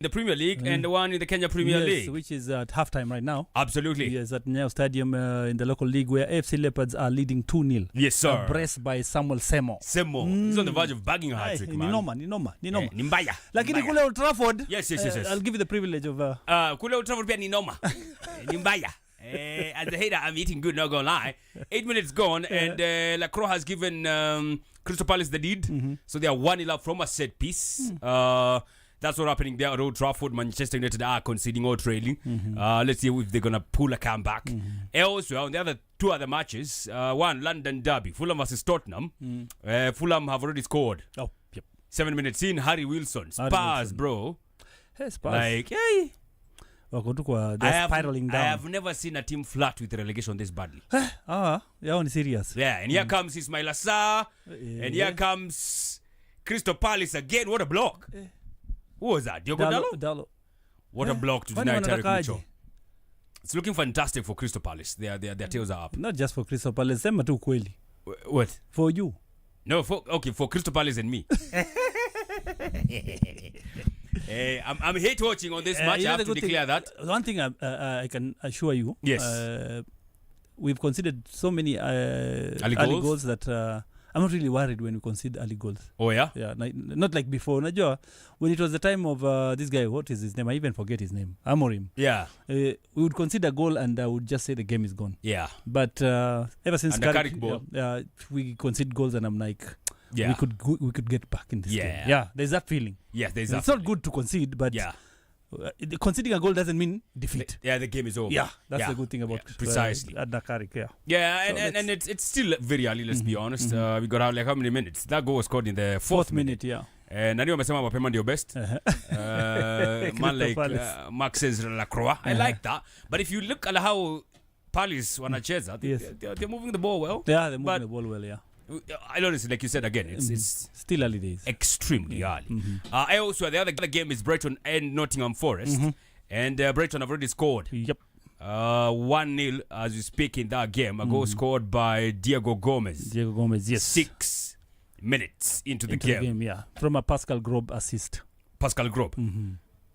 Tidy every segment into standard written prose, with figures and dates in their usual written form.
the Premier League and the one in the Kenya Premier League. Which is at halftime right now. Absolutely. Yes, at Nyayo Stadium in the local league where AFC Leopards are leading 2-0. Yes, sir. Braced by Samuel Semo. He's on the verge of bagging a hat-trick, man. Ni noma. Nimbaya. Lakini kule Old Trafford. Yes. I'll give you the privilege of... kule Old Trafford pia ni noma. Nimbaya. As a hater, I'm eating good, not gonna lie. 8 minutes gone, and Lacroix has given Crystal Palace the lead. So they are 1-0 up from a set piece. That's what's happening there at Old Trafford. Manchester United are conceding or trailing. Let's see if they're gonna pull a comeback. Elsewhere, on the other two other matches, one London derby, Fulham versus Tottenham. Fulham have already scored. 7 minutes in, Harry Wilson. Spurs, bro. Hey, Spurs. Like, hey. They're spiraling down. I have never seen a team flat with relegation this badly. Yeah, serious. Yeah, and here comes Ismail Assar, and here comes Crystal Palace again. What a block. Who was that? Diogo Dalot? What a block to deny Tarek Mitchell. It's looking fantastic for Crystal Palace. Their tails are up. Not just for Crystal Palace, sema tu kweli. What? For you. No, for Crystal Palace and me. I'm hate watching on this match. I have to declare that. One thing I can assure you. Yes. We've conceded so many early goals that I'm not really worried when we concede early goals. Oh, yeah? Yeah, not like before. Najua, when it was the time of this guy, what is his name? I even forget his name. Amorim. Yeah. We would concede a goal and I would just say the game is gone. Yeah. But ever since Carrick we concede goals and I'm like, we could get back in this game. Yeah, there's that feeling. Yeah, there's that. It's not good to concede, but conceding a goal doesn't mean defeat. The game is over. Yeah, that's the good thing about precisely. Carrick, and it's still very early, let's be honest. We got out like how many minutes? That goal was scored in the fourth minute. Nani wamesema mapema ndio best. Man like Max says Lacroix. I like that. But if you look at how Palace wanacheza, they're moving the ball well. Yeah, they're moving the ball well, I noticed, like you said again, it's still early days. Extremely early. Also, the other game is Brighton and Nottingham Forest. And Brighton have already scored. 1-0 as we speak in that game. A goal scored by Diego Gomez. Yes. 6 minutes into the game. From a Pascal Grob assist. Pascal Grob.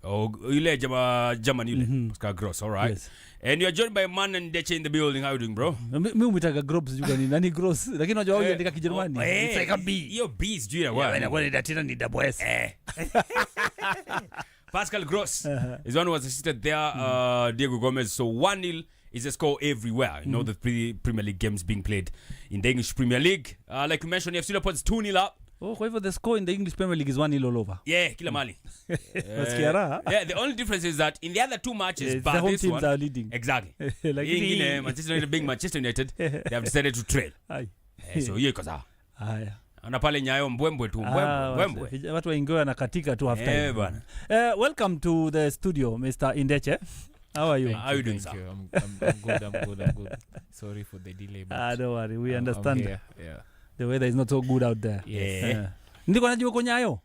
Yule German yule. Pascal Gross, all right. Yes. And you're joined by Man and Deche in the building. How are you doing, bro? Mimi umitaga Grob sijui ni nani Gross. Lakini unajua wewe andika Kijerumani. It's like a B. Your B is juu ya wewe. Na wewe tena ni double S. Pascal Gross is one who was assisted there. Diego Gomez. So 1-0 is a score everywhere. You know, the Premier League games being played in the English Premier League. Like you mentioned, AFC Leopards 2-0 up. Kwa hivyo the score in the English Premier League is 1-0 all over. Yeah, kila mali. The only difference is that in the other two matches, the home teams are leading. Exactly. Like Manchester United being Manchester United, they have decided to trail. So hiyo iko sawa. Na pale Nyayo mbwembwe tu mbwembwe. Watu waingoa na katika tu half time. Bwana. Welcome to the studio, Mr. Indeche. How are you? How are you doing, sir? I'm good. Sorry for the delay. Don't worry, we understand. Yeah. The weather is not so good out there. Ndiko najua kwa Nyayo?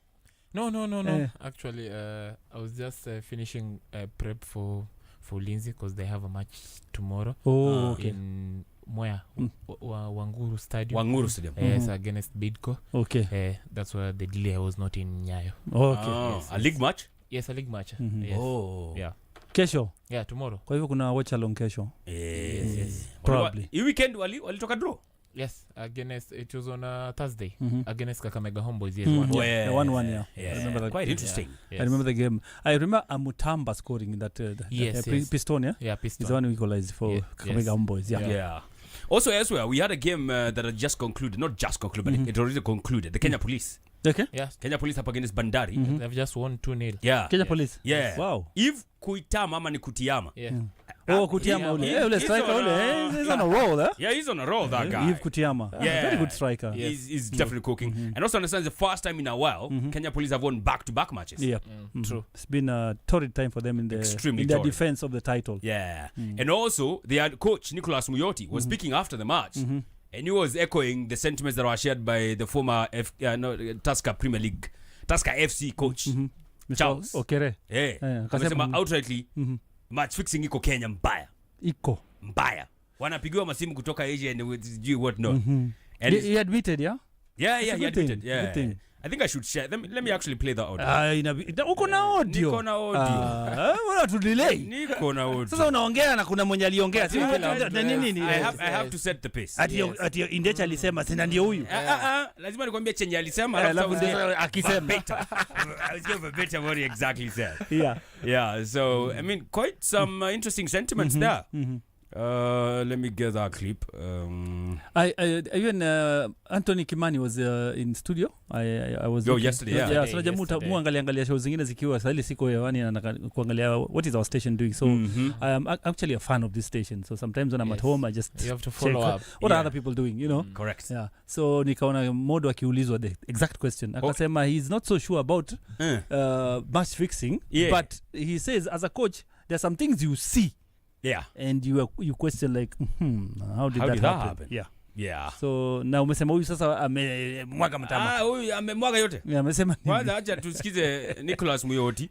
No. Actually, I was just finishing prep for Lindsay because they have a match tomorrow. Okay. In Moya, Wanguru Stadium. Yes, against Bidco. Okay. That's why the delay was not in Nyayo. Okay. Yes. A league match? Yes, a league match. Yes. Yeah. Kesho? Yeah, tomorrow. Kwa hivyo kuna watch along kesho? Yes. Probably. Hii weekend walitoka draw? Yes, it was on a Thursday against Kakamega Homeboys. Yes, 1-1. I remember that. Quite interesting. I remember the game. I remember Amutamba scoring in that Piston, Yeah, Piston. It's the one we equalized for Kakamega Homeboys. Yeah. Also, elsewhere, we had a game that had just concluded. Not just concluded, but it already concluded. The Kenya Police. Okay. Yes. Kenya Police up against Bandari. They've just won 2-0. Yeah. Kenya Police. Yeah. Wow. If Kuitama ama ni Kutiyama. Yeah. Kutiyama ule striker ule. He's on a roll, eh? Yeah, he's on a roll, that guy. Yves Kutiyama. Very good striker. He's definitely cooking. And also understand the first time in a while, Kenya Police have won back-to-back matches. Yeah. True. It's been a torrid time for them in their defense of the title. Yeah. And also, their coach, Nicholas Muyoti, was speaking after the match. And he was echoing the sentiments that were shared by the former Tusker Premier League, Tusker FC coach, Charles. Okere. Amesema outrightly, match fixing iko Kenya mbaya. Wanapigiwa masimu kutoka Asia and do what not. And he admitted, Yeah, he admitted. Yeah. I think I should share. Let me actually play the audio. Uko na audio. Niko na audio. Mbona tu delay? Niko na audio. Sasa unaongea na kuna mwenye aliongea. Nini? I have to set the pace. Ati Indecha alisema sina ndio huyu. Lazima nikwambie chenye alisema alafu akisema. I was going for better what he exactly said. Yeah. So I mean quite some interesting sentiments there. Let me get that clip. I even Anthony Kimani was in studio. I was yesterday. So jamuta muangalia show zingine zikiwa sasa siko hewani na kuangalia what is our station doing. So I am actually a fan of this station. So sometimes when I'm at home I just you have to follow up. What are other people doing, you know? Correct. Yeah. So nikaona Modo akiulizwa the exact question. Akasema he's not so sure about match fixing, but he says as a coach there are some things you see. Yeah. And you question like, how did that happen? Yeah. So na umesema huyu sasa amemwaga mtama. Huyu amemwaga yote. Yeah, amesema nini? Kwanza acha tusikize Nicholas Muyoti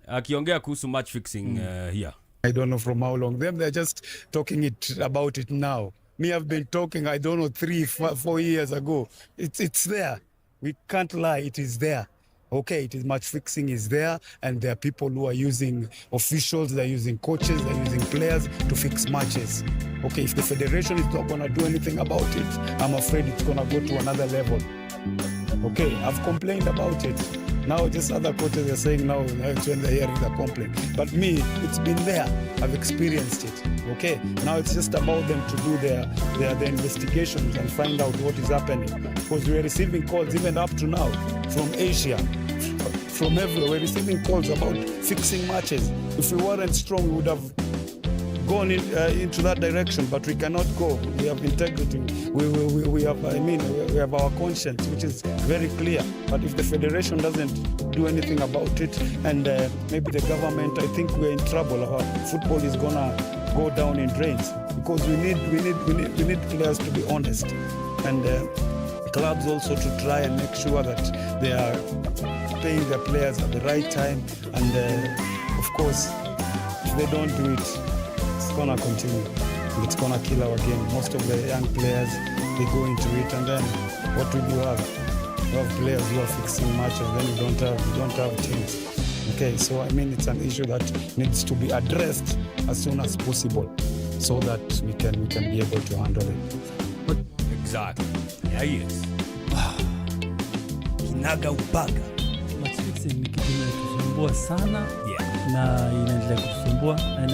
akiongea kuhusu match fixing here. I don't know from how long. They're just talking about it now. Me, I've been talking, I don't know, 3-4 years ago. It's there. We can't lie, it is there. Okay, it is match fixing is there, and there are people who are using officials, they're using coaches, they're using players to fix matches. Okay, if the federation is not going to do anything about it, I'm afraid it's going to go to another level. Okay, I've complained about it. Now just other coaches are saying now when they're hearing the complaint. But me, it's been there. I've experienced it. Okay, now it's just about them to do their investigations and find out what is happening. Because we are receiving calls even up to now from Asia, from everywhere. We're receiving calls about fixing matches. If we weren't strong, we would have gone into that direction, but we cannot go. We have integrity. We have, we have our conscience, which is very clear. But if the federation doesn't do anything about it, and maybe the government, I think we're in trouble. Our football is gonna go down in drains because we need players to be honest, and clubs also to try and make sure that they are paying their players at the right time. And of course, if they don't do it, it's gonna continue. It's gonna kill our game. Most of the young players, they go into it, and then what will you have? You have players who are fixing matches, then you don't have teams. Okay, so I mean it's an issue that needs to be addressed as soon as possible, so that we can be able to handle it. Exactly. Yeah, yes. Kinaga ubaga. Match fixing ni kitu kinatusumbua sana. Yeah. Na inaendelea kusumbua, and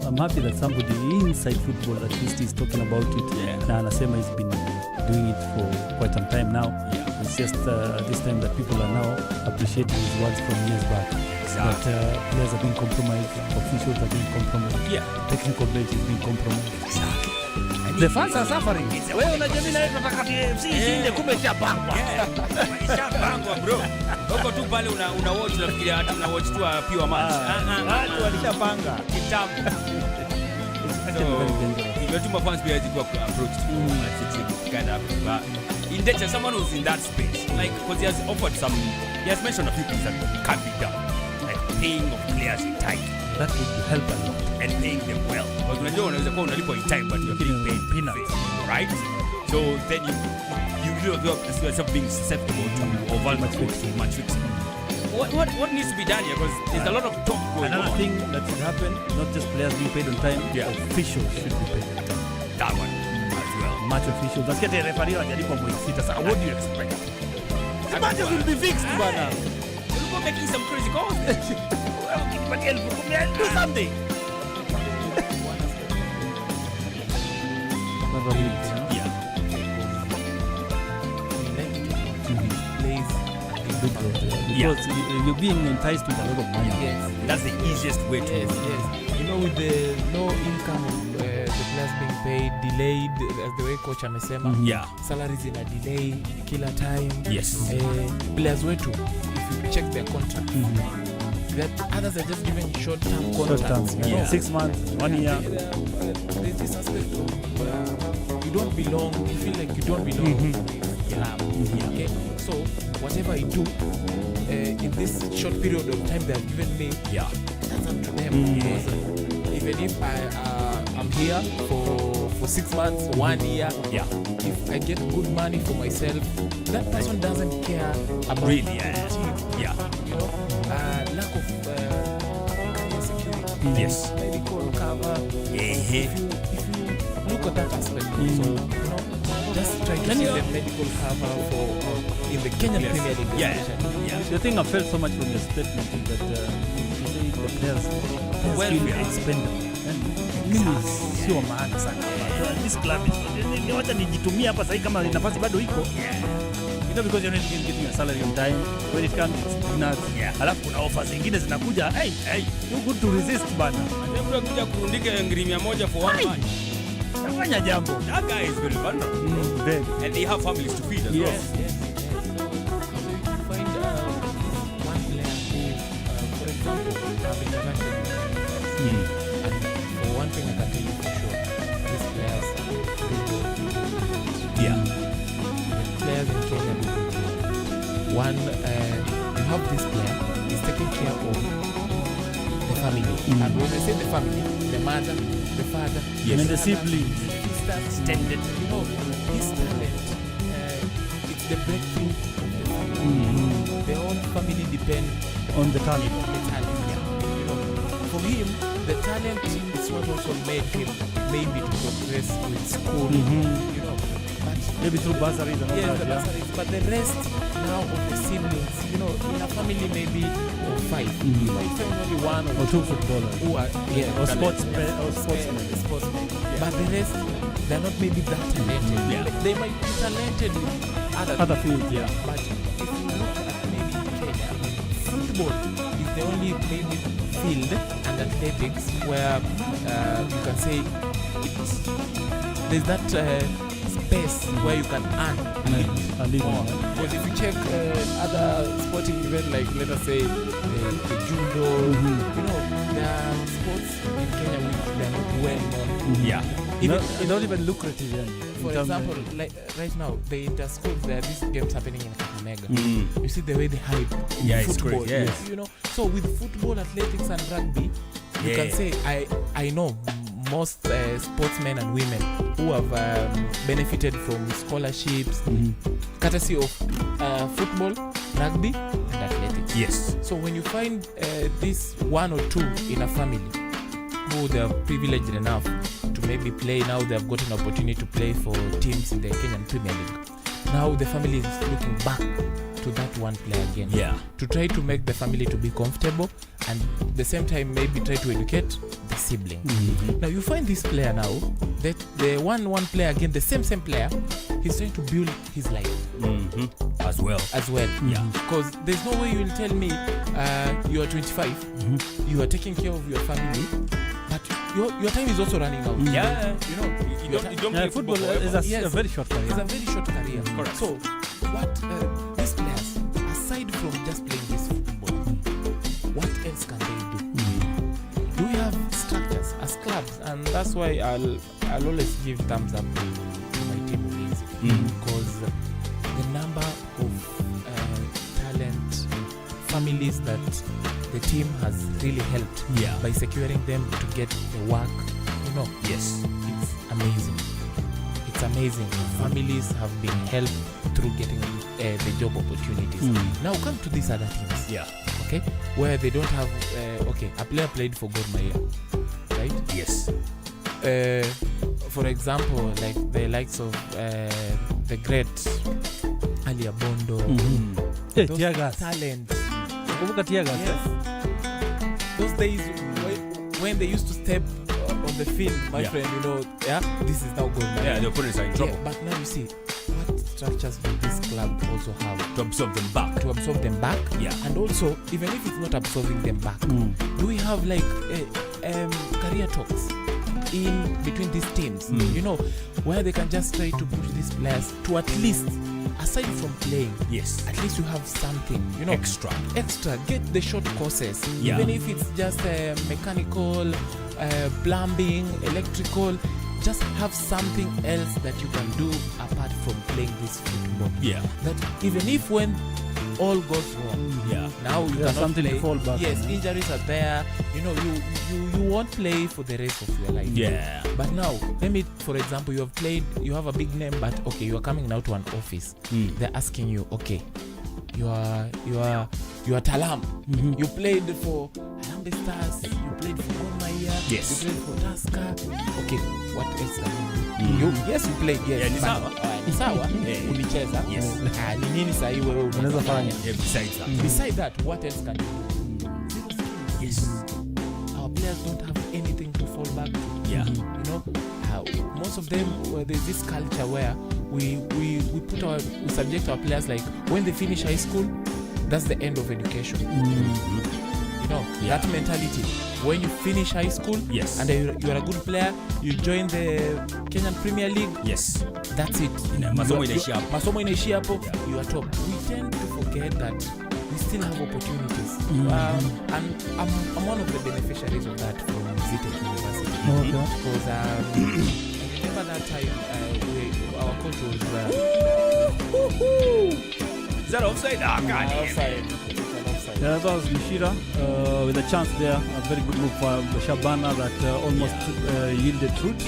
I'm happy that somebody inside football at least is talking about it. Na anasema he's been doing it for quite some time now. It's just this time that people are now appreciating his words from years back. That players are being compromised, officials are being compromised, technical bench is being compromised. The fans are suffering. Wewe unajua mimi na tunataka TFC ishinde, kumbe ishapangwa. Ishapangwa bro. Huko tu pale una watch nafikiria hata una watch tu pure match. Watu walishapanga kitabu. So, you're too much fans be able to approach kind of in danger someone who's in that space, like because he has mentioned a few things that can be done, like paying of players in time. That would help a lot. And paying them well. Because unajua unaweza kuwa unalipo in time but you're getting paid peanuts, right? So then you feel yourself being susceptible to vulnerable to match fixing. What needs to be done here? Because there's a lot of talk going on. Another thing that should happen, not just players being paid on time, officials should be paid on time. That one as well. Match officials. Let's get the referee anajalipa mwezi sita. So what do you expect? The matches will be fixed, bana. You're making some crazy calls. Do something. Because you're being enticed with a lot of money. Yes. That's the easiest way to Yes. You know, with the no income of the players being paid, delayed, as the way coach amesema. Salaries in a delay, killer time. Yes. Players wetu, if you check their contract, that others are just giving short-term contracts. 6 months, 1 year. There's this aspect of you don't belong, you feel like you don't belong. Okay? So, whatever I do in this short period of time they have given me, that's up to them. Even if I'm here for for 6 months, 1 year. Yeah. If I get good money for myself, that person doesn't care about Really, the team. Yeah. You know, lack of career security. Yes. Medical cover. Yeah. If you look at that aspect, so you know, just try to Can see you- the medical cover for in the Kenyan Yes. Premier League. Yeah. especially. Yeah. The thing I felt so much from your statement is that you say the players Welfare. expendable. Mimi sio maana sana. So, this club is wacha nijitumie hapa sasa kama nafasi bado iko. You know, because you're not getting a salary on time. When it comes it's peanuts. Yeah. Alafu kuna offers zingine zinakuja. Hey, you good to resist bana. Hebu kuja kurundika ngiri 100 for one man. Fanya jambo. That guy is very vulnerable. Very. And they have families to feed as Yes. well. Find one player who, for example, have international and for one thing I can tell you for sure, these players do good. Yeah. The players in Kenya do good. One, you have this player, he's taking care of the family. And when I say the family, the mother, the father, Yes. And the siblings. sisters, extended. You know, his talent, it's the breakthrough of the family. The whole family depend On the talent. on the talent. You know, for him, the talent is what also made him maybe to progress with school. You know, but Maybe through bursaries and all yes, that. the Yeah. bursaries, but the rest now of the siblings, you know, in a family maybe of 5, you might find only 1 Or 2 footballers. who are Or sportsmen. sportsmen. But the rest, they're not maybe that talented. Yeah. They might be talented in Other fields, yeah. but if you look at maybe Kenya, football is the only maybe field and athletics where you can say there's that space where you can earn A living, more. yeah. Because if you check other sporting events like let us say the judo, you know, there are sports in Kenya which they are not well known. Yeah. Even, Not even lucrative, yeah. for In terms of- example, like right now, the inter-schools, there are these games happening in Kakamega. Mm. You see the way they hype Yeah, it's football, great, yes. you know. So with football, athletics, and rugby, you Yeah. can say I know most sportsmen and women who have benefited from scholarships, courtesy of football, rugby, and athletics. Yes. So when you find this 1 or 2 in a family who they are privileged enough to maybe play, now they have got an opportunity to play for teams in the Kenyan Premier League. Now the family is looking back to that one player again. Yeah. To try to make the family to be comfortable and at the same time maybe try to educate the siblings. Now you find this player now, that the one player again, the same player, he's trying to build his life As well. as well. Yeah. Because there's no way you will tell me you are 25, you are taking care of your family, but your time is also running out. Yeah. You know, You don't Yeah, play football football is forever. a Yes. very short it's career. a very short career. Correct. So what these players, aside from just playing this football, what else can they do? Do we have structures as clubs? And that's why I'll always give thumbs up to my team Ulinzi, because the number of talent families that the team has really helped Yeah. by securing them to get the work, you know, Yes. it's amazing. It's amazing. Families have been helped through getting the job opportunities. Now come to these other teams, Yeah. okay, where they don't have okay, a player played for Gor Mahia, right? Yes. For example, like the likes of the great Ali Abondo, Hey, those tear gas. talent. Kumbuka tear gas. Yes. Those days when they used to step on the field, my Yeah. friend, you know, yeah, this is now Gor Mahia. Yeah, the opponents are in trouble. Yeah, but now you see, what structures do this club also have To absorb them back. to absorb them back? Yeah. And also, even if it's not absorbing them back, do we have like career talks in between these teams? You know, where they can just try to push these players to at least, aside from playing, Yes. at least you have something, you know, Extra. get the short courses, Yeah. even if it's just mechanical, plumbing, electrical, just have something else that you can do apart from playing this football. Yeah. That even if when all goes wrong. Yeah. Now you There's cannot something to play. fall back Yes, on. injuries are there. You know, you won't play for the rest of your life. Yeah. But now, maybe for example, you have a big name, but okay, you are coming now to an office. They're asking you, okay, you are Talam. You played for Harambee Stars. You played for Gor Mahia. Yes. You played for Tusker. Okay, what else can you do? Yes, you played. Yes. Yeah, ni but- sawa. ni sawa. Yeah. Ulicheza. Yes. Ni nini sahi wewe Unaweza fanya. Yeah, besides that. Beside that, what else can you do? Yes. Our players don't have anything to fall back to. Yeah. You know, most of them, there's this culture where we subject our players like when they finish high school, that's the end of education. You know, that mentality. When you finish high school, Yes. and you're a good player, you join the Kenyan Premier League, Yes. that's it. Masomo inaishia hapo. Masomo inaishia hapo, Yeah. you are top. We tend to forget that we still have opportunities. And I'm one of the beneficiaries of that from Zitek University. Okay. Because I remember that time our coach was Is that offside? Ah, God. outside. Yeah, that was Mishira with a chance there. A very good move for Shabana that almost yielded truth.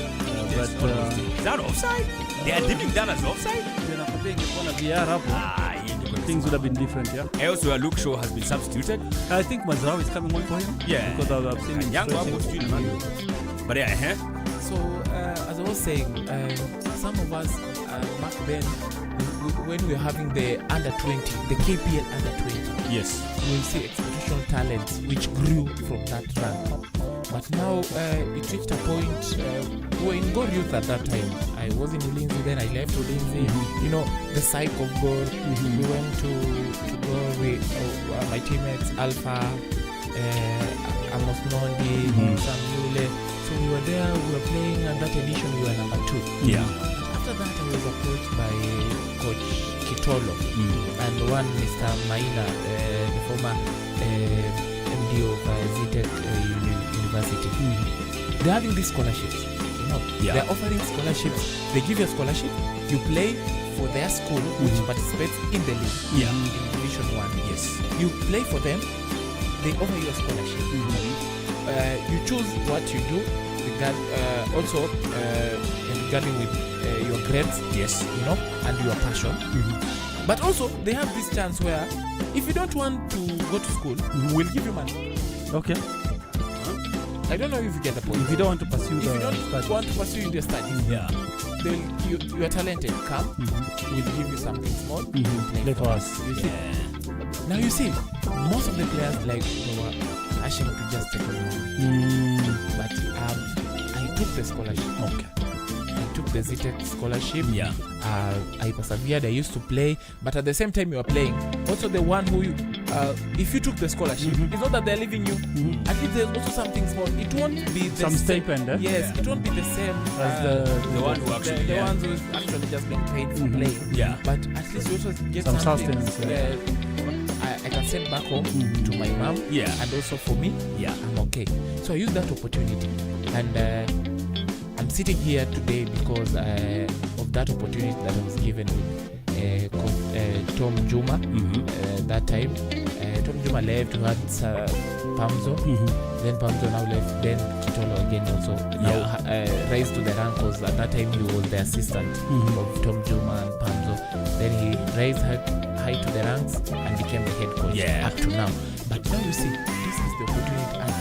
Is that offside? They are deeming that as offside? Things would have been different, yeah. Also, Luke Shaw has been substituted. I think Mazraoui is coming on for him. Yeah. Because I've seen him Young one was stretching. doing it. But yeah, So, as I was saying, some of us back then, when we were having the under 20, the KPL under 20, yes. we see exceptional talents which grew from that run. But now it reached a point, we were in Gor Youth at that time. I was in Ulinzi, then I left Ulinzi. You know, the cycle of Gor. We went to Gor with my teammates, Alpha, Amos Nondi, Sam Yule. So we were there, we were playing, and that edition we were number 2. Yeah. After that, I was approached by Coach Kitolo and one Mr. Maina, the former MD of Zitek University. They're having these scholarships. You know, they're offering scholarships. They give you a scholarship, you play for their school, which participates in the league. Yeah. In Division 1. Yes. You play for them, they offer you a scholarship. You choose what you do, also regarding with your grades, Yes. you know, and your passion. But also, they have this chance where if you don't want to go to school, we'll give you money. Okay. I don't know if you get the point. If you don't want to pursue If you the don't studies. want to pursue your studies, Yeah. you are talented. Come, we'll give you something small. Play for us. You see? Now you see, most of the players like they were ashamed to just take on money. But I took the scholarship. Okay. I took the ZTEC scholarship. Yeah. I persevered. I used to play, but at the same time you are playing. Also, the one who, if you took the scholarship, it's not that they're leaving you. At least there's also something small. It won't be the Some same. stipend, eh? Yes, Yeah. it won't be the same As the one who actually, the ones who's actually just been paid for playing. Yeah. But at least you also get Some something. sustenance, yeah. I can send back home to my mom. Yeah. And also for me, Yeah. I'm okay. So I use that opportunity, and I'm sitting here today because of that opportunity that I was given with Tom Juma. That time, Tom Juma left. We had Pamzo. Then Pamzo now left. Then Kitolo again also now raised to the rank because at that time he was the assistant of Tom Juma and Pamzo. Then he raised high to the ranks and became the head coach up to now. But now you see, this is the opportunity, and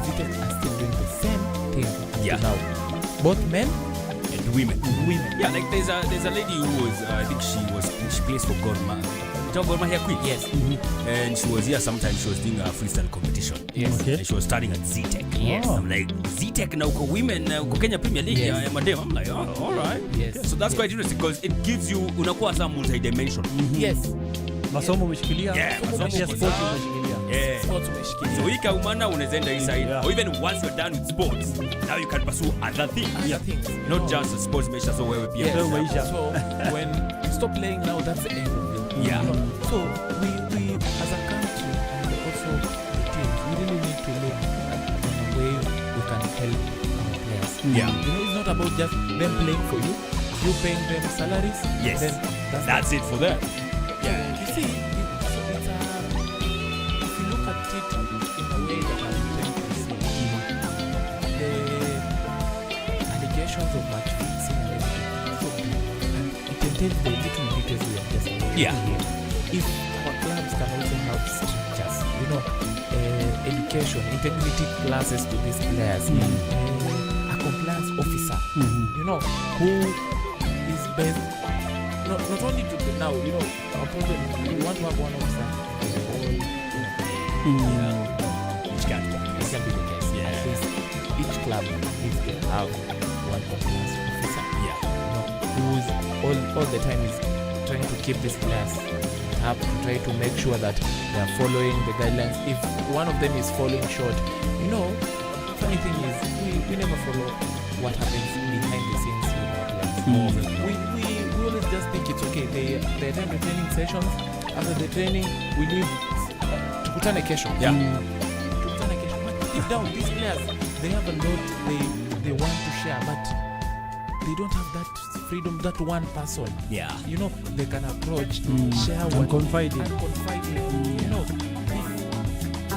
Zitek are still doing the same thing up to now. Both men And women. women. Yeah, like there's a lady who was I think she plays for Gor Mahia. Gor Mahia Queen. Yes. And she was here sometimes. She was doing a freestyle competition. Yes. Okay. And she was studying at ZTEC. Yes. I'm like, ZTEC na uko women uko Kenya Premier League Yes. ya madem. I'm like, oh, all right. Yes. Yeah, so that's quite interesting because it gives you unakuwa some multi-dimension. Yes. Masomo umeshikilia. Yeah, masomo Pia uko sport sawa. umeshikilia. Yeah. Sports umeshikilia. So hii kaumana unaweza enda hii side, Yeah. or even once you're done with sports, now you can pursue other things. Other things. Not just sports measure, so wewe pia. Yes. Wewe maisha. So when you stop playing now, that's the end of it. Yeah. You know? So we as a country and also the teams, we really need to look at a way we can help our players. Yeah. You know, it's not about just them playing for you, you paying them salaries. Yes. Then That's it for them. You see, it's tell the little details we are just Yeah. here. If our clubs can also have structures, you know, education, integrity classes to these players, a compliance officer, you know, who is based not only to the now, you know, our problem we want to have one officer for the whole, Which can be. this can be the case. Yeah. At least each club needs to have one compliance officer, Yeah. you know, who's all the time is trying to keep these players up, to try to make sure that they are following the guidelines. If one of them is falling short, you know, funny thing is we never follow what happens behind the scenes with our players. We always just think it's okay. They attend the training sessions. After the training, we leave tukutane kesho. Yeah. Tukutane kesho. But deep down, these players, they have a lot they want to share, but they don't have that freedom, that one person. Yeah. You know, they can approach, share And what confide in. and confide in. You know,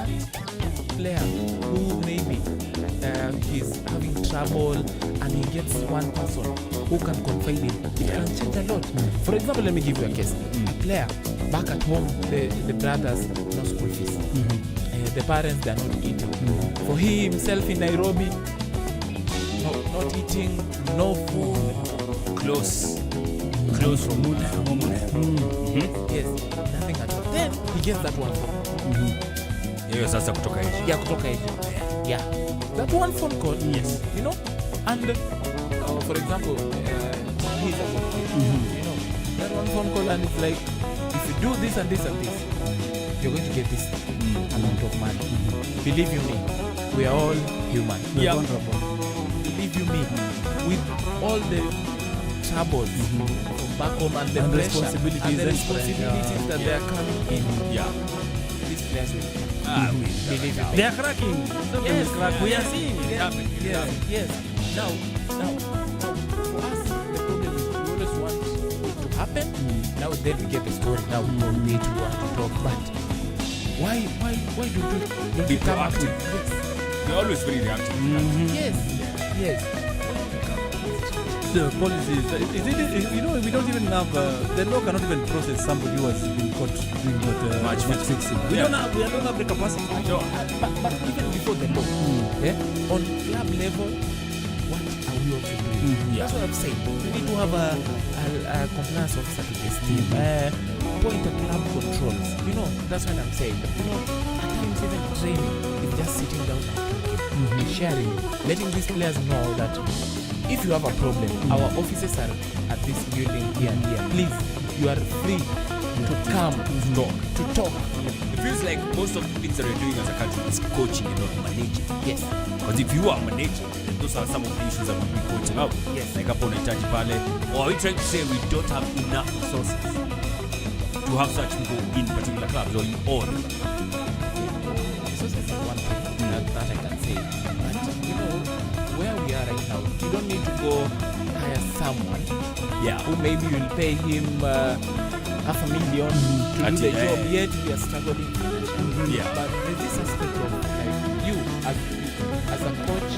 if that player who maybe he's having trouble and he gets one person who can confide in, it can change a lot. For example, let me give you a case. A player back at home, the brothers, no school fees. The parents, they are not eating. For he himself in Nairobi, not eating, no food. Close from mood. Yes, nothing at all. Then he gets that one phone. Hiyo sasa kutoka nje. Yeah, kutoka nje. Yeah, that one phone call. Yes, you know, and for example, he's a you know, that one phone call, and it's like, if you do this and this and this, you're going to get this amount of money. Believe you me, we are all human. Yeah. Believe you me, with all the troubles from back home and the And pressure responsibilities and the and responsibilities that they are coming in, Yeah. these players will believe you me. They are cracking. Yes, Crack. We are seeing it. Yes. Now, for us, the problem is we always want it to happen. Now then we get the story. Now we want to talk, but why don't Be we come up proactive. with They're always very reactive. yes. The policies, you know, we don't even have, the law cannot even process somebody who has been caught doing what Match match fixing. We don't have the capacity. No. But even before the law, on club level, what are we also doing? That's what I'm saying. We need to have a compliance officer to this team. Point at club controls. You know, that's what I'm saying. You know, at times even training is just sitting down and talking, sharing, letting these players know that if you have a problem, our offices are at this building here and here. Please, you are free to come to talk. It feels like most of the things that we're doing as a country is coaching and not managing. Yes. Because if you are managing, then those are some of the issues that we'll be pointing out. Yes. Like hapo unahitaji pale. Or are we trying to say we don't have enough resources to have such people in particular clubs or in all? Resources is one thing that I can say. But you know, where we are right now, you don't need to go hire someone who maybe you'll pay him $500,000 to do the job, yet we are struggling financially. But there's this aspect of like you as a coach,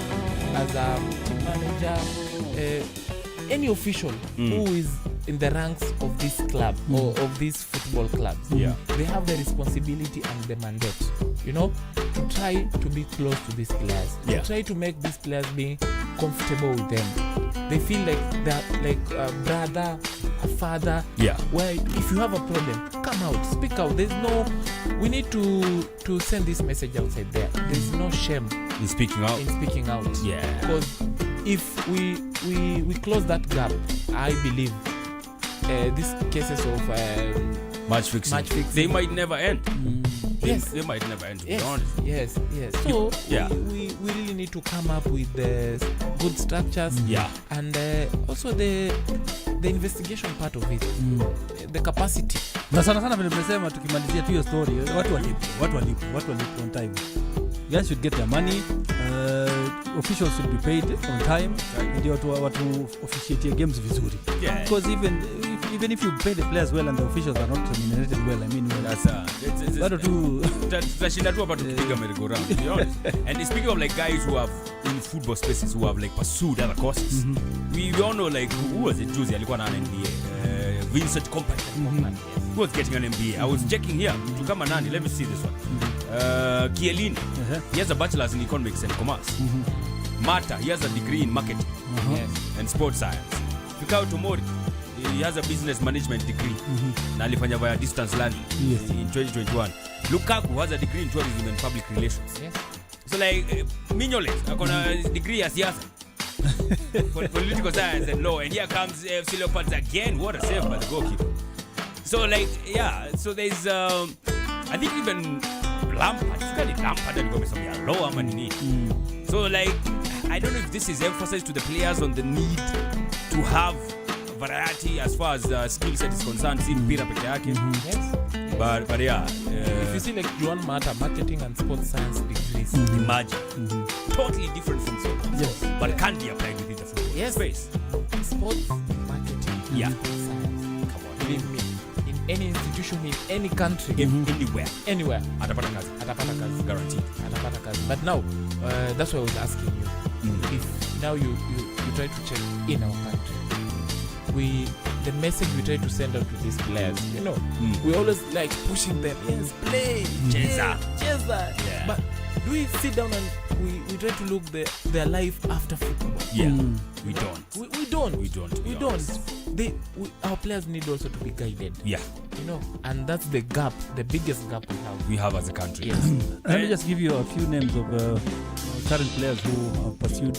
as a team manager, any official who is in the ranks of this club or of these football clubs, they have the responsibility and the mandate, you know, to try to be close to these players, to try to make these players be comfortable with them. They feel like they're like a brother, a father. Where if you have a problem, come out, speak out. There's no, we need to send this message outside there. There's no shame In speaking out. Because if we close that gap, I believe these cases of Match fixing. They might never end. Yes. They might never end, to be honest. Yes. So we really need to come up with good structures. And also the investigation part of it, the capacity. Na sana vile mmesema tukimalizia tu hiyo story, watu walipo on time. Guys should get their money. Officials should be paid on time. Ndio watu officiate games vizuri. Because even if you pay the players well and the officials are not remunerated well, I mean, bado tu tutashinda tu hapa tukipiga merry-go-round, to be honest. And speaking of like guys who have in football spaces who have like pursued other courses, we all know like who was it, Juzi alikuwa na NBA, Vincent Kompany. Who was getting an MBA. I was checking here. Tukamanani, let me see this one. Kielini, he has a bachelor's in economics and commerce. Mata, he has a degree in marketing and sports science. Fikao Tomori, he has a business management degree. Na alifanya via distance learning in 2021. Lukaku has a degree in tourism and public relations. So like Mignolet, akona degree ya siasa. Political science and law, and here comes FC Leopards again. What a save by the goalkeeper. So like so there's I think even Lampard alikuwa something low ama nini. So like I don't know if this is emphasized to the players on the need to have variety as far as skill set is concerned. See mpira peke yake. But yeah, if you see like Juan Mata, marketing and sports science degrees, imagine totally different from soccer, but can be applied within the football space. Sports marketing, sports science. Come on, believe me. In any institution, in any country, anywhere, atapata kazi, guaranteed. Atapata kazi. But now, that's why I was asking you. If now you try to check in our country, the message we try to send out to these players, we always like pushing them. Yes, play, cheza. Yeah. But do we sit down and we try to look their life after football? Yeah, we don't. We don't. Our players need also to be guided. Yeah, and that's the gap, the biggest gap we have as a country. Yes. Let me just give you a few names of current players who have pursued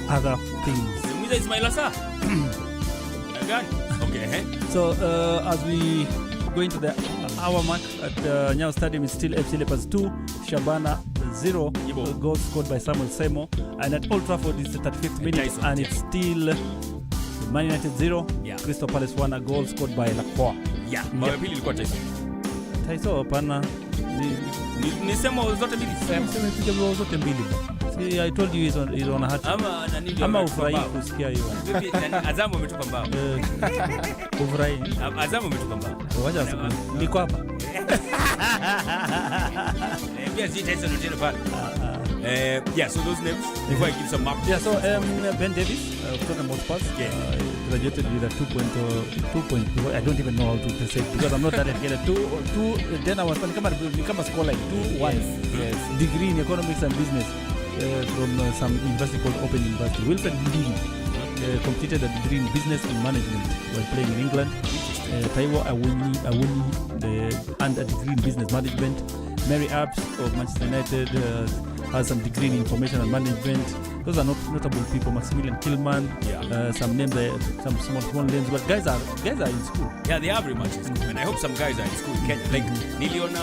other things. Ismail Assar. Okay. So as we go into the hour mark at Nyayo Stadium, it's still FC Leopards 2, Shabana 0. Goals scored by Samuel Semo, and at Old Trafford it's the 35th minute, and it's still Man United 0, Crystal Palace 1. A goal scored by Lacroix. Pili ilikuwa Taiso hapana. Ni Semo zote mbili. Semo ipiga zote mbili. See, I told you he's on a hat. Ama ufurahi kusikia hiyo. Azamu umetupa mbao. Ufurahi. Azamu umetupa mbao. Wacha siku. Niko hapa. Pia si Tyson Otieno pale. So those names before I give some mark. So Ben Davis, talking about Spurs, graduated with a 2.2. I don't even know how to say it because I'm not that at 2. Then I was become a scholar 2-1 degree in economics and business from some university called Open University. Wilfred Ndidi completed a degree in business and management while playing in England. Taiwo Awuni and a degree in business management. Mary Abs of Manchester United has some degree in information and management. Those are notable people. Maximilian Tillman, some names, some small names, but guys are in school. Yeah, they are very much in school, and I hope some guys are in school in Kenya. Like Niliona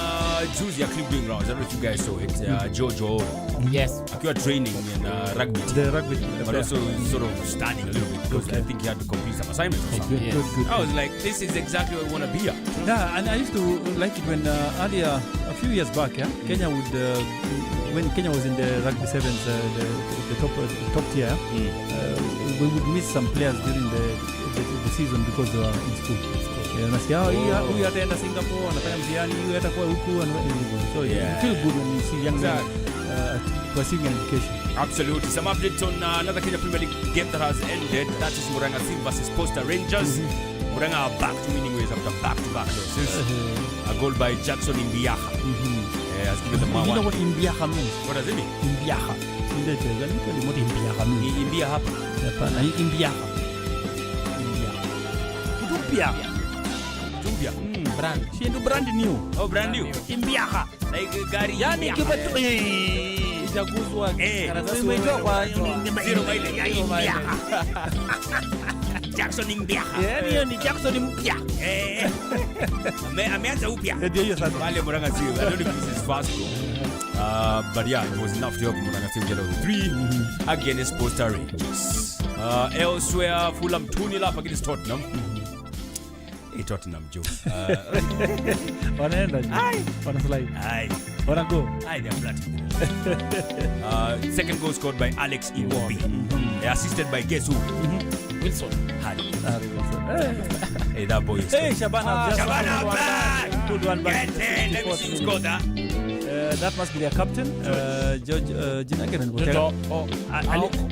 Juicy a clip doing rounds. I don't know if you guys saw it. Jojo. Yes. Akiwa training in rugby. The rugby. But also sort of studying a little bit because I think he had to complete some assignments or something. Good. I was like, this is exactly what I want to be at. Yeah, and I used to like it when earlier, a few years back, Kenya would, when Kenya was in the rugby sevens, the top tier, we would miss some players during the season because they were in school. Nasikia huyu ataenda Singapore, anafanya mtihani, huyu atakuwa huku, so you feel good when you see young men pursuing education. Absolutely. Some updates on another Kenya Premier League game that has ended. That is Murang'a Seal versus Posta Rangers. Murang'a are back to winning ways after back-to-back losses. A goal by Jackson Imbiaha has given them one. You know what Imbiaha means? What does it mean? Imbiaha. What Imbiaha means? Imbiaha. Imbiaha. Tumpia. Brand. She do brand new. Oh, brand new. Imbiaha. Like gari. Yani kiba tu itakuzwa karatasi umetoa kwa Imbiaha. Jackson Imbiaha. Hiyo ni Jackson mpya. Ameanza upya. Ndio hiyo sasa. Wale Murang'a Seal. I don't know if this is fast goal. But yeah, it was enough to help Murang'a Seal get out of 3 against Posta Rangers. Elsewhere, Fulham 2-0 against Tottenham. Tottenham Joe. Wanaenda. Wanaslide. Wanago. They are flat. Second goal scored by Alex Iwobi. Assisted by guess who? Wilson. Hey, that boy is Shabana back. Good one back. Let me see who scored that. that must be their captain, George Jinageren.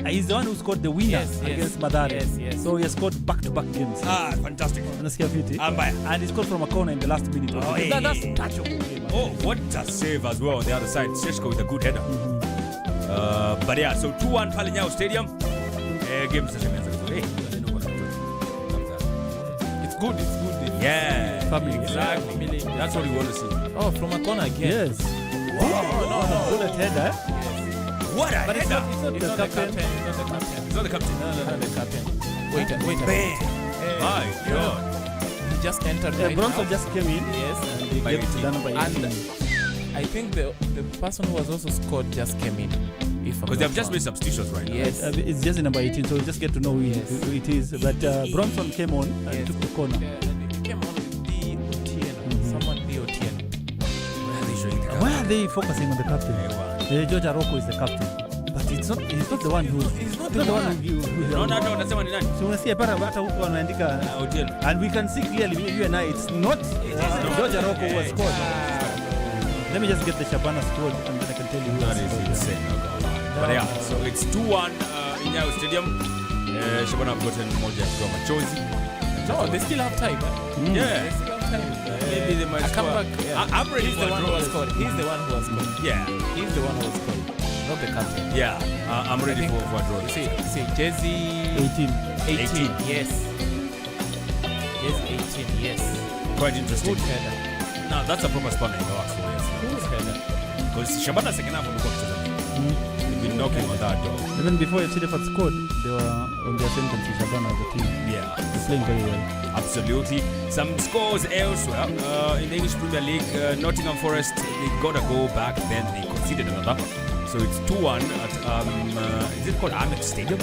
He's the one who scored the winner against Madare. Yes. So he has scored back-to-back games. Fantastic. And he scored from a corner in the last minute. That's touchable. What a save as well on the other side. Seshko with a good header. But yeah, so 2-1 pale Nyayo Stadium. Game session. It's good. Yeah. Family. Exactly. That's what we want to see. Oh, from a corner again. Yes. No. Good header. What a But header. it's not the captain. It's not the captain. No, not the captain. Wait a Bam. minute. My God. He just entered right Bronson now. just came in. Yes. And he By gave it to 18. Dana by 18. And I think the person who has also scored just came in. Because they have just made substitutions right now. Yes. It's just in number 18, so we just get to know who it is. But Bronson came on and Yes. took the corner. He came on with D. Otieno. Someone D. Otieno. Why are they focusing on the captain? George Aroko is the captain. But he's not the one who... He's not the the one one. who... No, nasema ni nani? So unasikia hata huko wanaandika Otieno. and we can see clearly, you and I, it's not George Aroko who has scored. Let me just get the Shabana squad and then I can tell you who That has is scored. insane. But yeah, so it's 2-1 in Nyayo Stadium. Shabana have gotten moja kwa machozi. No, they still have time. Yeah. They still have time. Maybe they might I come score. back. Yeah. I'm ready He's for the a one who draw. has scored. He's the one who has scored. Yeah. He's the one who has scored. Not the captain. Yeah. I'm ready for a draw. See, Jersey 18. 18. Yes. Jersey 18. Yes. Quite interesting. Good header. Now that's a proper spanner in the works for us. Good header. Because Shabana second half wamekuwa kucheza vizuri. They've been knocking on that door. Even before Chilefat scored, they were on their sentence with Shabana as a team. Yeah. They're playing very well. Absolutely. Some scores elsewhere. In the English Premier League, Nottingham Forest, they got a goal back, then they conceded another. So it's 2-1 at, is it called Ahmed Stadium?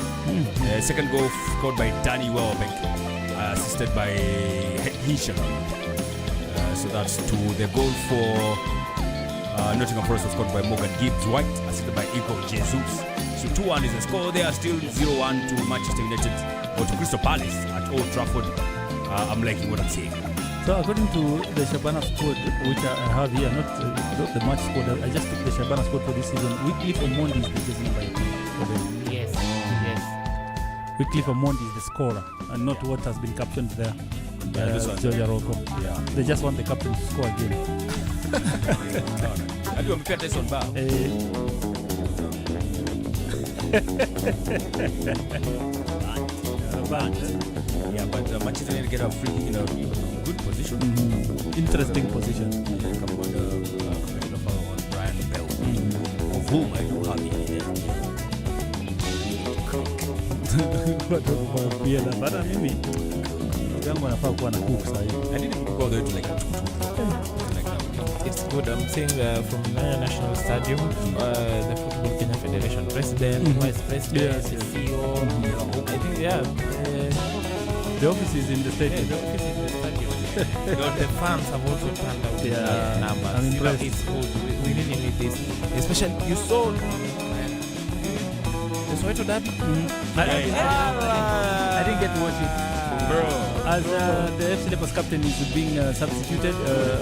Second goal scored by Danny Welbeck, assisted by Hisham. So that's 2. The goal for Nottingham Forest was scored by Morgan Gibbs-White, assisted by Igor Jesus. So 2-1 is the score there, still 0-1 to Manchester United, or to Crystal Palace at Old Trafford. I'm liking what I'm seeing. So according to the Shabana squad, which I have here, not the match squad, I just took the Shabana squad for this season. Wycliffe Omondi is the jersey number 18 for them. Yes. Wycliffe Omondi is the scorer, and not what has been captioned there. this one. George Aroko. Yeah. They just want the captain to score again. I do compare this on bar. Yeah, but Manchester United get a free kick in a good position. Interesting position. Come on, on Brian Bell, of whom I do have in Bana mimi yangu anafaa kuwa na cook sasa hivi. I didn't even go there to like It's good. I'm saying from Nyayo National Stadium, the Football Kenya Federation President, Vice President, Yes, yes. CEO. I think, The office is in the stadium. the office in the stadium. The fans have also turned out Yeah, numbers. I'm impressed. It's good. We really need this. Especially, you saw the Soweto Derby. I didn't get to watch it. bro. As the FC Leopards captain is being substituted,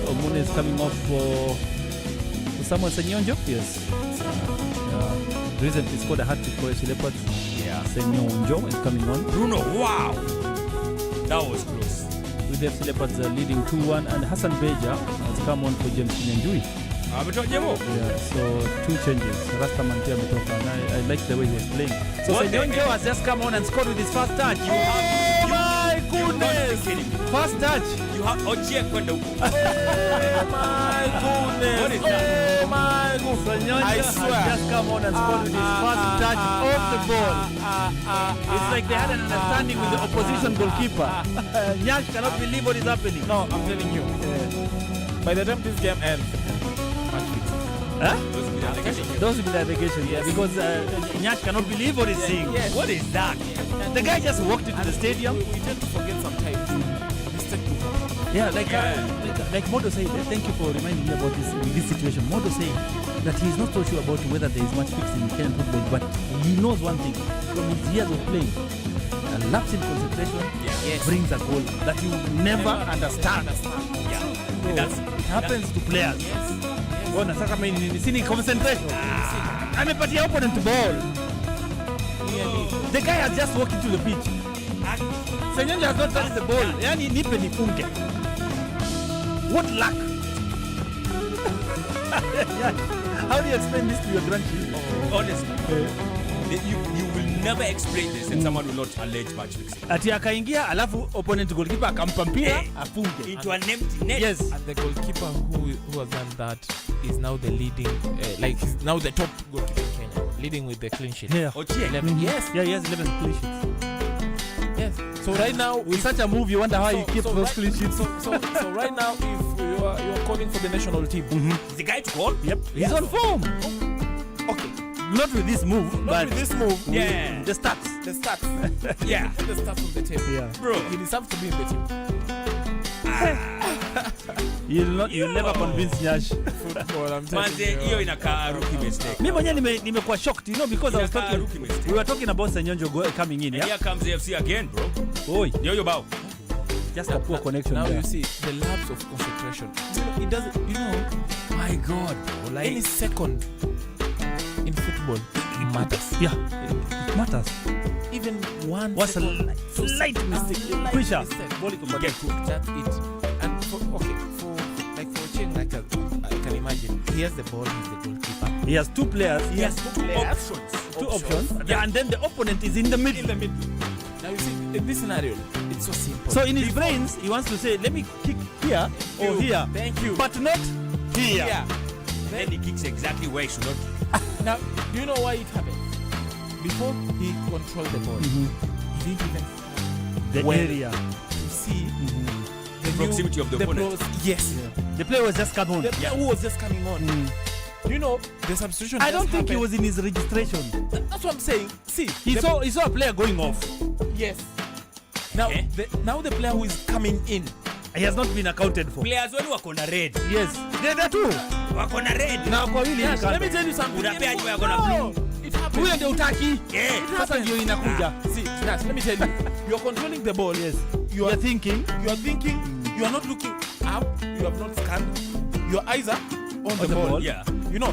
Omune is coming off for Samuel Senyonjo. Yes. Recently scored a hat-trick for FC Leopards. Yeah. Senyonjo is coming on. Bruno, wow. That was close. With the FC Leopards leading 2-1, and Hassan Beja has come on for James Kinyanjui. Yeah, so 2 changes. Rastaman pia ametoka, and I like the way he was playing. So Senyonjo has just come on and scored with his first touch. My goodness! First touch. You have Ochieng kwenda huko. My goodness. What is that? Oh my goodness. Senyonjo I has swear. just come on and scored with his first touch off the ball. It's like they had an understanding with the opposition goalkeeper. Nyash cannot believe what is happening. No, I'm telling you. By the time this game ends, Huh? Those Those will be the allegations, yeah, because Nyash cannot believe what he's seeing. Yes. What is that? The guy just walked into the stadium. we tend to forget sometimes. Yeah, like Modo said, thank you for reminding me about this situation. Modo said that he's not so sure about whether there is much fixing in Kenyan football, but he knows one thing. From his years of playing, a lapse in concentration brings a goal that you never understand. Yeah. So That's it happens to players. Bona sasa mimi ni sini concentration. Amepatia opponent ball. The guy has just walked into the pitch. Senyonja has not touched the ball. Yani nipe nifunge. What luck? How do you explain this to your grandchildren? Honestly, you will never explain this and someone will not allege match fixing. Ati akaingia alafu opponent goalkeeper akampa mpira afunge into an empty net. Yes. And the goalkeeper who has done that is now the leading, he's now the top goalkeeper in Kenya, leading with the clean sheet. Yeah. Ochieng. 11. Yes. Yeah, he has 11 clean sheets. Yes. So right now, With such a move, you wonder how he keeps those clean sheets. So right now, if you are calling for the national team, Is the guy to call? Yep. He's on form. okay, Not with this move, not but with this move. Yeah. the stats. The stats. Yeah. The stats of the team. Yeah. Bro. He deserves to be in the team. You'll never convince Nyash. Football, I'm telling Manze, you. hiyo inakaa rookie mistake. Mimi mwenyewe nimekuwa shocked, because I was Inakaa talking. rookie mistake. We were talking about Senyonjo coming in, And here comes AFC again, bro. Oi, Ndio hiyo bao. just a poor connection Now there. you see the lapse of concentration. It doesn't, My God, bro. any second in football matters. Yeah, it matters. Even one What's a second, slight mistake? Kwisha. Ball iko kwa get net. cooked. That's it. And for Cheng, I can imagine. He has the ball. He's the goalkeeper. He has two players. He has two options. Two options. Yeah, and then the opponent is in the middle. Now you see, in this scenario, it's so simple. So in his brains, he wants to say, let me kick here or here, Thank you. but not here. Yeah. Then he kicks exactly where he should not. Now, do you know why it happened? Before he controlled the ball, he didn't even The Well, area. to see the proximity of the opponent. Yes. The player was just come on. The player who was just coming on. You know, the substitution. I don't just think he happened. was in his registration. That's what I'm saying. See, He saw a player going off. Yes. Now, Okay. now the player who is coming in. He has not been accounted for. Players wenu wako na red. Yes. They're two. Wako na red. Na kwa hili Yes, ni let me kando. tell you something. Unapea nyuma yako na No, blue. it happens. Huyo ndio utaki. Yeah. Sasa ndio inakuja. See, Nash, let me tell you. You're controlling the ball. Yes. You are You're thinking. You are thinking. You are not looking up. You have not scanned. Your eyes are on the ball. ball. Yeah. You know,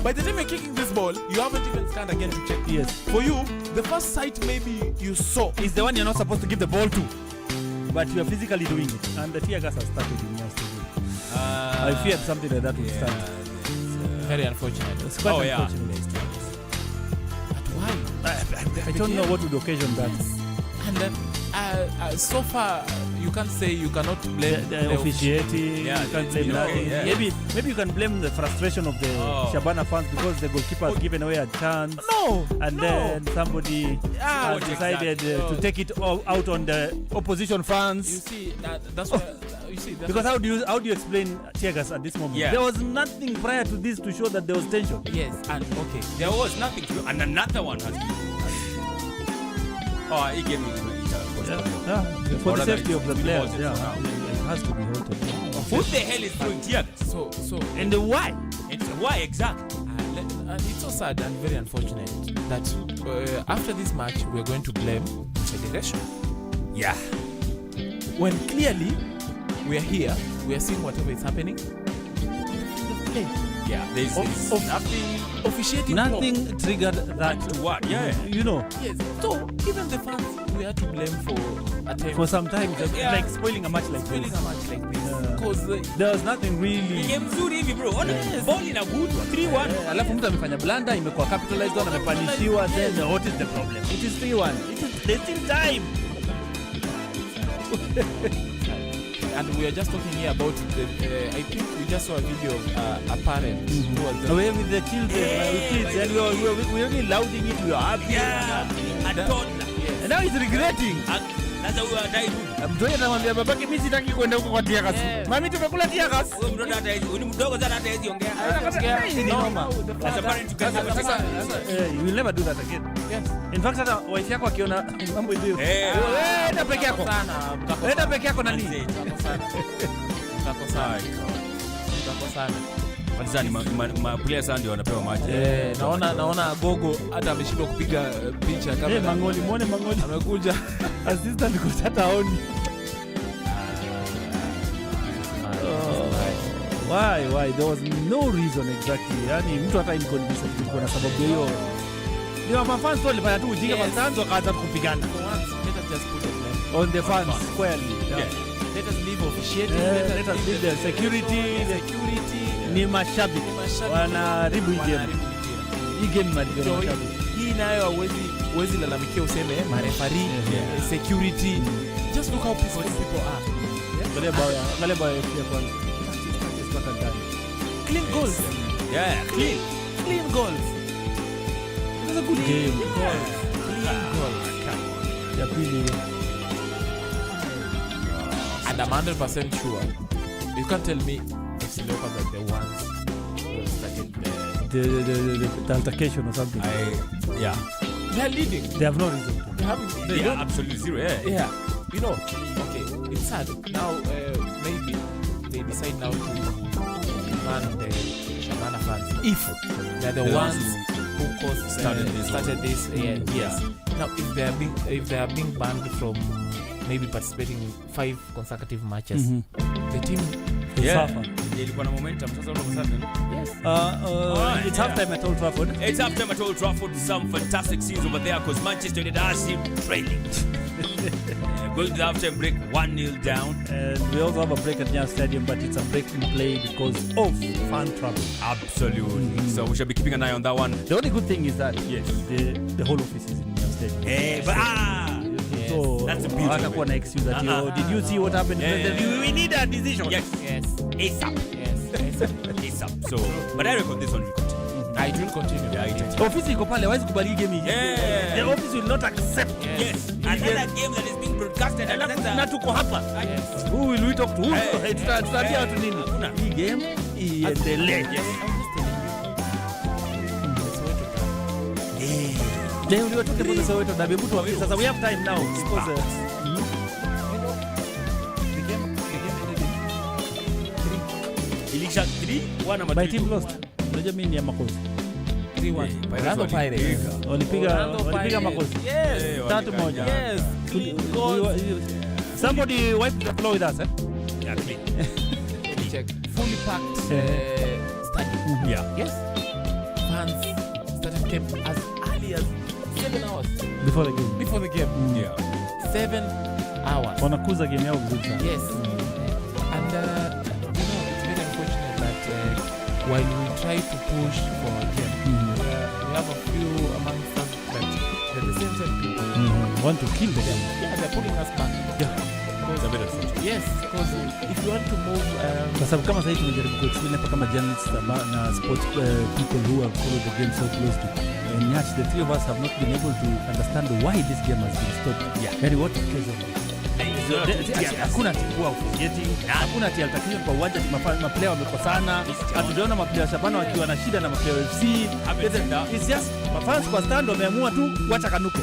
by the time you're kicking this ball, you haven't even scanned again to check. Yes. For you, the first sight maybe you saw. Is the one you're not supposed to give the ball to. But you are physically doing it. And the tear gas has started in your stadium. I feared something like that would start. Very unfortunate. It's quite Oh, yeah. unfortunate. But why? I don't know what would occasion that. And then, so far, you can't say you cannot blame The officiating, Yeah, you can't blame you know, nothing. yeah. Maybe you can blame the frustration of the Shabana fans because the goalkeeper has given away a chance. No. And then somebody has decided to take it out on the opposition You fans. see, that's why. You see, that's Because how do you explain tear gas at this moment? Yeah. There was nothing prior to this to show that there was tension. yes, and okay. There was nothing to, and another one has been. Oh, he gave me. For the safety of the It players, wasn't yeah, for now. it has to be halted. Who the hell is throwing tear gas? So, And why? It's why exactly? and it's so sad and very unfortunate that after this match we're going to blame the federation Yeah. when clearly we are here, we are seeing whatever is happening. The play. Yeah. There's Nothing officiating. Nothing triggered that. to what? Yeah. You know, Yes. So even the fans we are to blame for a time for some time, Yeah. like spoiling a match like spilling this. a match like this Yeah. because There was nothing really. Game mzuri hivi bro. Ona ball inagutwa 3-1. Alafu mtu amefanya blanda, imekuwa capitalized on, amepanishiwa, then what is the problem? It is 3-1. There's still time. and we are just talking here about I think we just saw a video of a parent who was just Away with the children, with kids, and we were really louding it, we were happy. Yeah. A toddler. And now he's regretting. Sasa huyo adai rudi. Mtoto anamwambia babake, mimi sitaki kwenda huko kwa tiagas. Yeah. Mami, tumekula tiagas. Huyo mtoto hata hizi, ni mdogo sana hata hizi ongea. Hii ni noma. As a parent you can never take it. You will never do that again. yes. In fact, hata wife yako akiona mambo hiyo. Enda peke yako. Enda peke yako nani? Tutakosana. Wanzani ma players ndio wanapewa maji. Naona Gogo hata ameshindwa kupiga picha kama Mangoli, muone Mangoli. amekuja. Assistant coach hata aoni. Why? There was no reason exactly. Yani mtu hata inconvenience kulikuwa na sababu hiyo. Ndio mafans tu walifanya tu ujinga mastanzo wakaanza kupigana. For once, let us just put it On the fans squarely. Yeah. Let us leave officiating. Let us leave the security. Ni mashabiki. Wanaharibu hii game. Hii game madhara mashabiki. Hii nayo huwezi lalamikia useme marefari, security. Just look how peaceful people are. Angalia bao ya kwanza. Clean goals. Yeah, Clean goals. It was a good game. Clean goals. Ya pili. And I'm 100% sure. You can't tell me FC Leopards are the ones who started The altercation or something. yeah. They're leading. They have no reason to. They don't. Absolutely zero. Yeah. You know, okay, it's sad. Now, maybe they decide now to ban the Shabana fans. If they're the ones who started this. Yes. Now, if they are being banned from maybe participating in 5 consecutive matches, the team suffer. Ilikuwa na momentum sasa all of a sudden. Yes. It's halftime at Old Trafford. It's halftime at Old Trafford. Some fantastic scenes over there because Manchester United are still trailing. Going to the halftime break 1-0 down. And we also have a break at Nyayo Stadium, but it's a break in play because of fan trouble. Absolutely. So we shall be keeping an eye on that one. The only good thing is that Yes. the whole office is in Nyayo Stadium. So that's a beauty. hatakuwa na excuse that did you see what happened? We need a decision. Yes. ASAP. ASAP. So, but I reckon this one will continue. It will continue. Yeah, Office iko pale, hawezi kubali hii game hii. Yeah. The office will not accept. Yes. Another game that is being broadcasted. Na tuko hapa. Yes. Who will we talk to? Tutaambia watu nini? Hakuna. Hii game iendelee. Yes. Leo ndio tukipoza Soweto na bebu tu wapi sasa we have time now because The game Ilisha 3-1 ama my team lost. Unajua mimi ni ya makosa. 3-1. Orlando Pirates. Walipiga makosa. Yes. 3-1. Yes. Clean goals. Somebody wipe the floor with us, eh? Yeah, clean. Check. Fully packed stadium. Yeah. Yes. Fans started camp as early as 7 hours Before the game. before the game. Yeah. 7 hours. Wanakuza game yao vizuri sana. Yes. And it's very unfortunate that while we try to push for a game, we have a few amongst us that they're the same people. Want to kill the game. Yeah, they're pulling us back. It's a bit unfortunate. Yes, because if you want to move, Kwa sababu kama sasa tumejaribu kuexplain hapa kama journalists na sports people who have followed the game so closely. And yet the three of us have not been able to understand why this game has been stopped. Yeah. Yani what is hakuna tikua officiating, hakuna altercation kwa uwanja, maplayer wamekosana, hatujaona maplayer Shabana wakiwa na shida na maplayer FC. It's just mafans kwa stand wameamua tu wacha kanuke.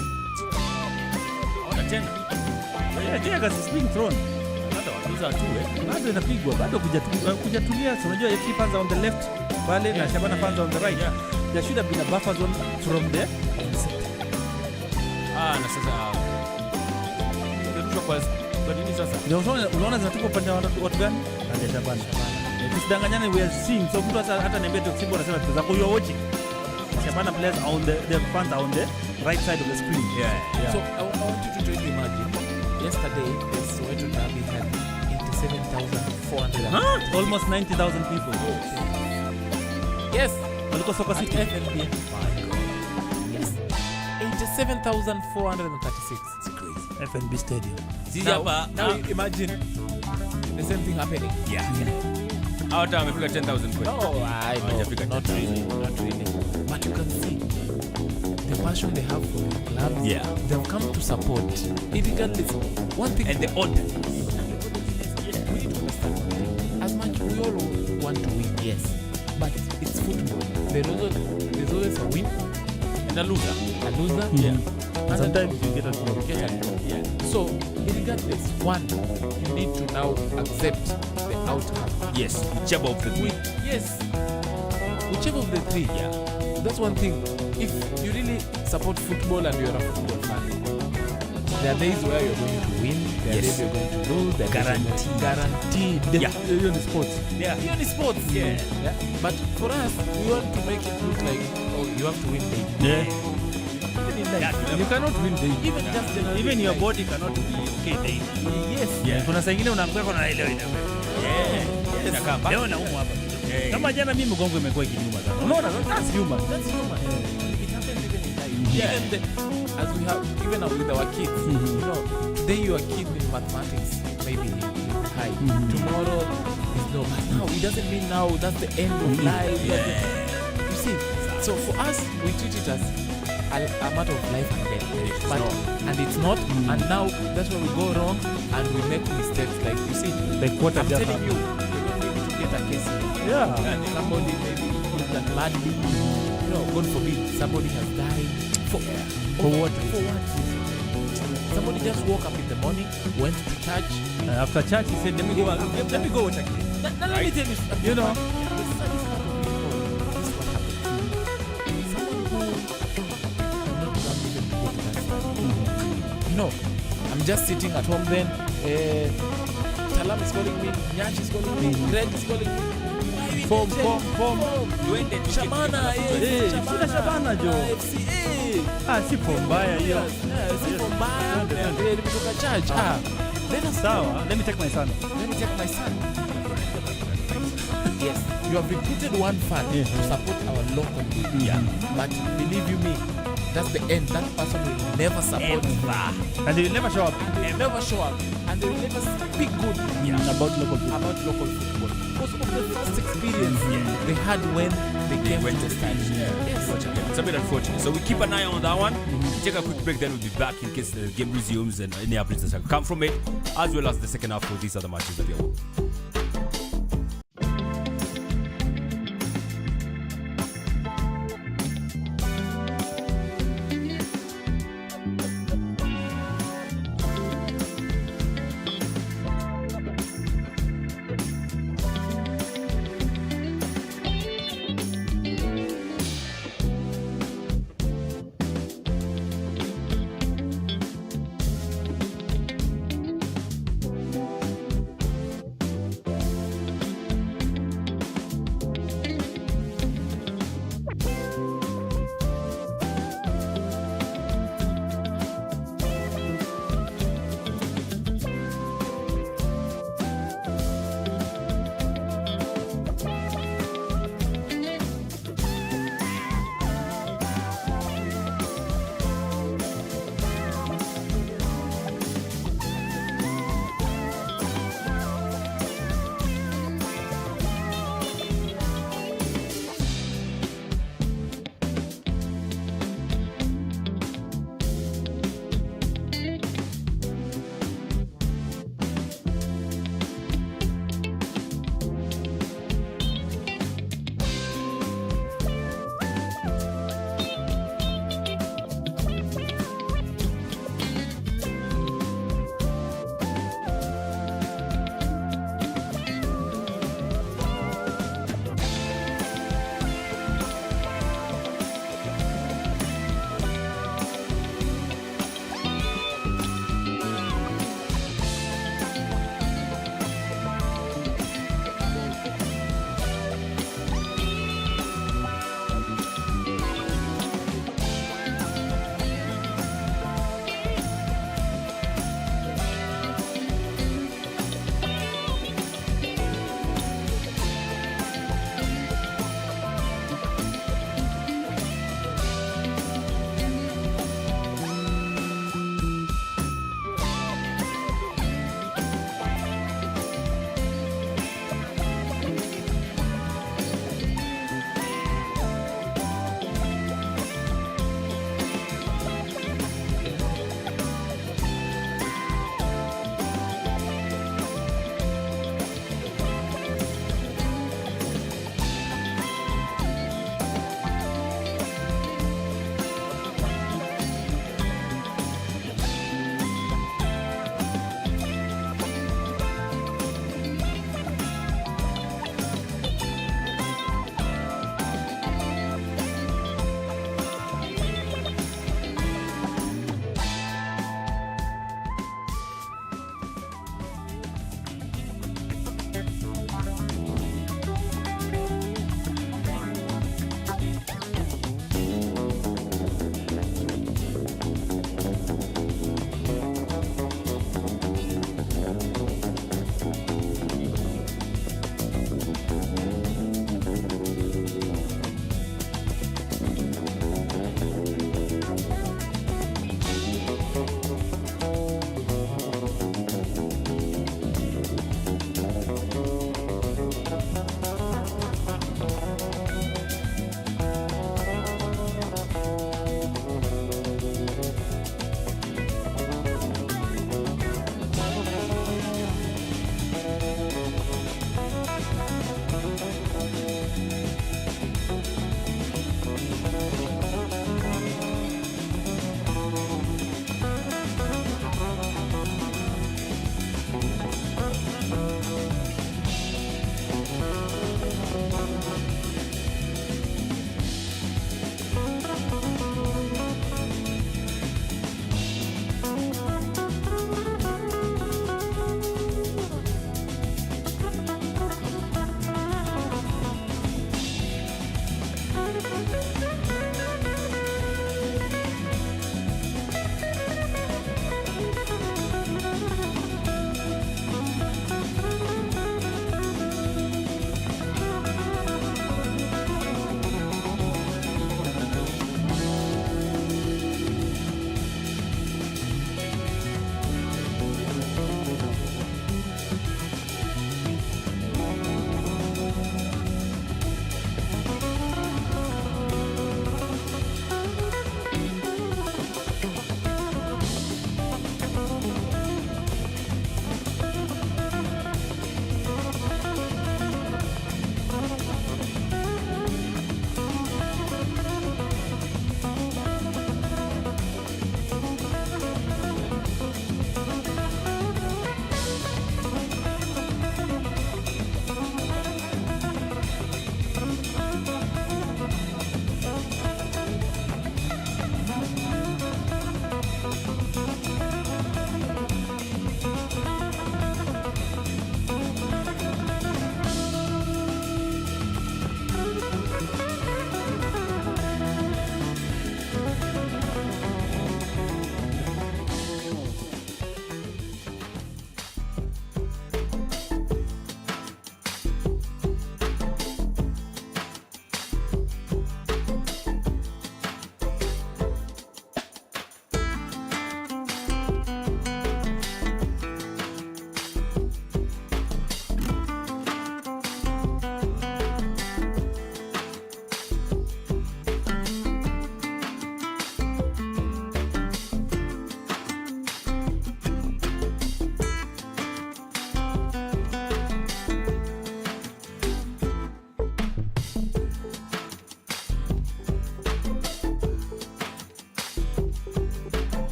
Ona tena. Yeah, gas is being thrown. Bado inapigwa, bado kujatulia. So unajua FC fans are on the left pale na Shabana fans on the right. There should have been a buffer zone from there. Na sasa kwa nini sasa? Ndio unaona zinatupa upande wa watu gani? Pande Shabana. Tusidanganyane, we are seeing. So mtu hata niambia tu Simba anasema tazako you are watching. Shabana players are on the fans are on the right side of the screen. Yeah. so I want you to try to imagine. Yesterday, the Soweto Derby had 87,400. Almost 90,000 people. Yes. Walikuwa Soka City. FNB. Yes. 87,436. It's crazy. FNB Stadium. Now imagine the same thing happening. Yeah. Hata wamefika 10,000 kweli. No, I know. Not really. But you can see the passion they have for the club. Yeah. They've come to support. Regardless, one thing. And the order. We need to understand one thing. As much we all want to win, yes. But it's football. There's always a win And a loser. Yeah. And sometimes you get a draw. Yeah. So, regardless, one, you need to now accept the outcome. Yes. Whichever of the three. Yes. Whichever of the three. Yeah. That's one thing. If you really support football and you're a football fan, There are days where you're going to win, there are Yes. days you're going to lose, there are days Guaranteed. guaranteed. Yeah. You're in sports. Yeah. You're in sports. Yeah. But for us, we want to make it look like, oh, you have to win big. Yeah. Even in life, You cannot win daily. even just generally Even your like- body cannot be okay daily. Yes. Yeah. Kuna saa ingine unaanguka kwa leo Inakaa mbaya. leo naumwa hapa. Yeah. Kama jana mimi mgongo imekuwa ikiniuma sana. Unaona? That's human. That's human. It happens even in life. Even as we have, even with our kids, you know, today you are keen in mathematics, maybe in high. Tomorrow is low. But now it doesn't mean now that's the end of life. You see, so for us, we treat it as a matter of life and death. But, and it's not. And now that's where we go wrong and we make mistakes. Like you see, Like what I'm I just telling you, you're not able to get a case. Yeah. And somebody maybe is that badly, you know, God forbid, somebody has died. For what? For what? Somebody just woke up in the morning, went to church. After church, he said, let me go watch a game. Now let me tell you, You know. the saddest part of it all, this is what happened. Someone who not even before that. You know, I'm just sitting at home then. Talam is calling me, Nyash is calling me, Greg is calling me. Form. Tuende tucheke Shabana, tucheke. yes. Sina Shabana, Jo. FCA. Si mbaya hiyo. Yes, sipo mbaya. Nimetoka church. Let us Sawa, let me take my son. Let me take my son. Yes, you have recruited one fan Yeah. to support our local league. Yeah. But believe you me, that's the end. That person will never support And he will never show up and never show up, and they will never speak good about local football. about local football because of the first experience they had when they came went to the stadium. Yes. It's a bit unfortunate. So we keep an eye on that one. Take a quick break, then we'll be back in case the game resumes and any updates that come from it, as well as the second half for these other matches that we have.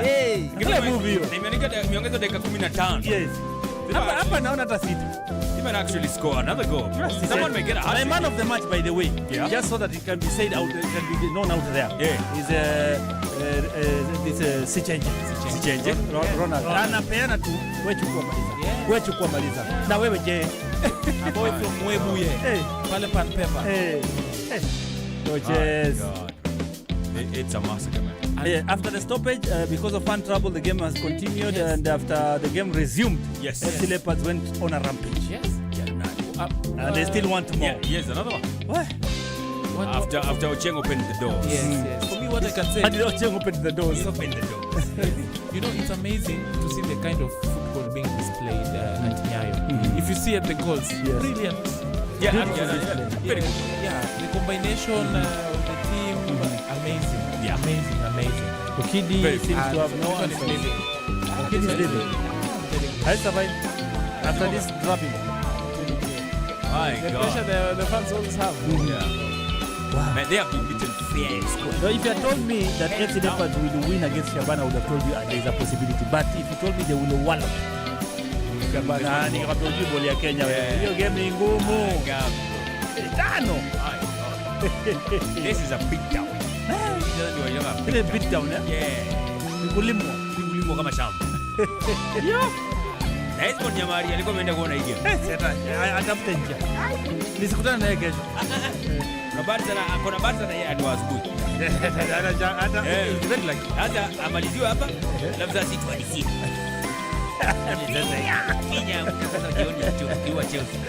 Hey, kila move hiyo. Nimeongeza dakika 15. Yes. Hapa naona hata sita. He might actually score another goal. Yes, Someone may get a hat. I'm man of the match, by the way. Yeah. Just so that it can be said out, it can be known out there. Yeah. Is Sichenje. Ronald. Anapeana tu, wewe chukua maliza. Yeah. Wewe chukua maliza. Na wewe je? A boy from Mwebuye. Hey. Pale pan paper. Hey. Hey. Oh, Coaches. God. It's a massacre, man. Yeah, after the stoppage, because of fan trouble, the game has continued, Yes. and after the game resumed, Yes. FC Leopards went on a rampage. Yes. And they still want more. Yeah, yes, another one. What? After Ocheng opened the doors. Yes. For me, what I can say, How did Ocheng open the doors? Opened the doors. you know, it's amazing to see the kind of football being displayed at Nyayo. If you see at the goals, brilliant. Yeah, Beautiful yeah. Very good. Yeah, the combination of the team, amazing. Yeah. Amazing. Okidi Very seems to have no This one is answer. leaving. Okidi is leaving. I survived after this dropping. My The God. pressure the fans always have. Yeah. Wow. Man, they have been beaten fair and square. So if you had told me that FC Leopards will win against Shabana, I would have told you there is a possibility. But if you told me they will wallop Shabana, nikakwambia ujue boli ya Kenya. Yeah. Hiyo game ni ngumu. Tano. My God. This is a big down. Ile beat down, eh? Yeah. Ni kulimwa. Kulimwa kama shamba. Na Esmond Nyamari alikuwa ameenda kuona hii game. Atafute njia. Nisikutane naye kesho. Kuna Barca na yeye hadi asubuhi. Hata very lucky. Hata amaliziwe hapa, labda sisi tuadikie. Kenya mtaka jioni ya Chelsea.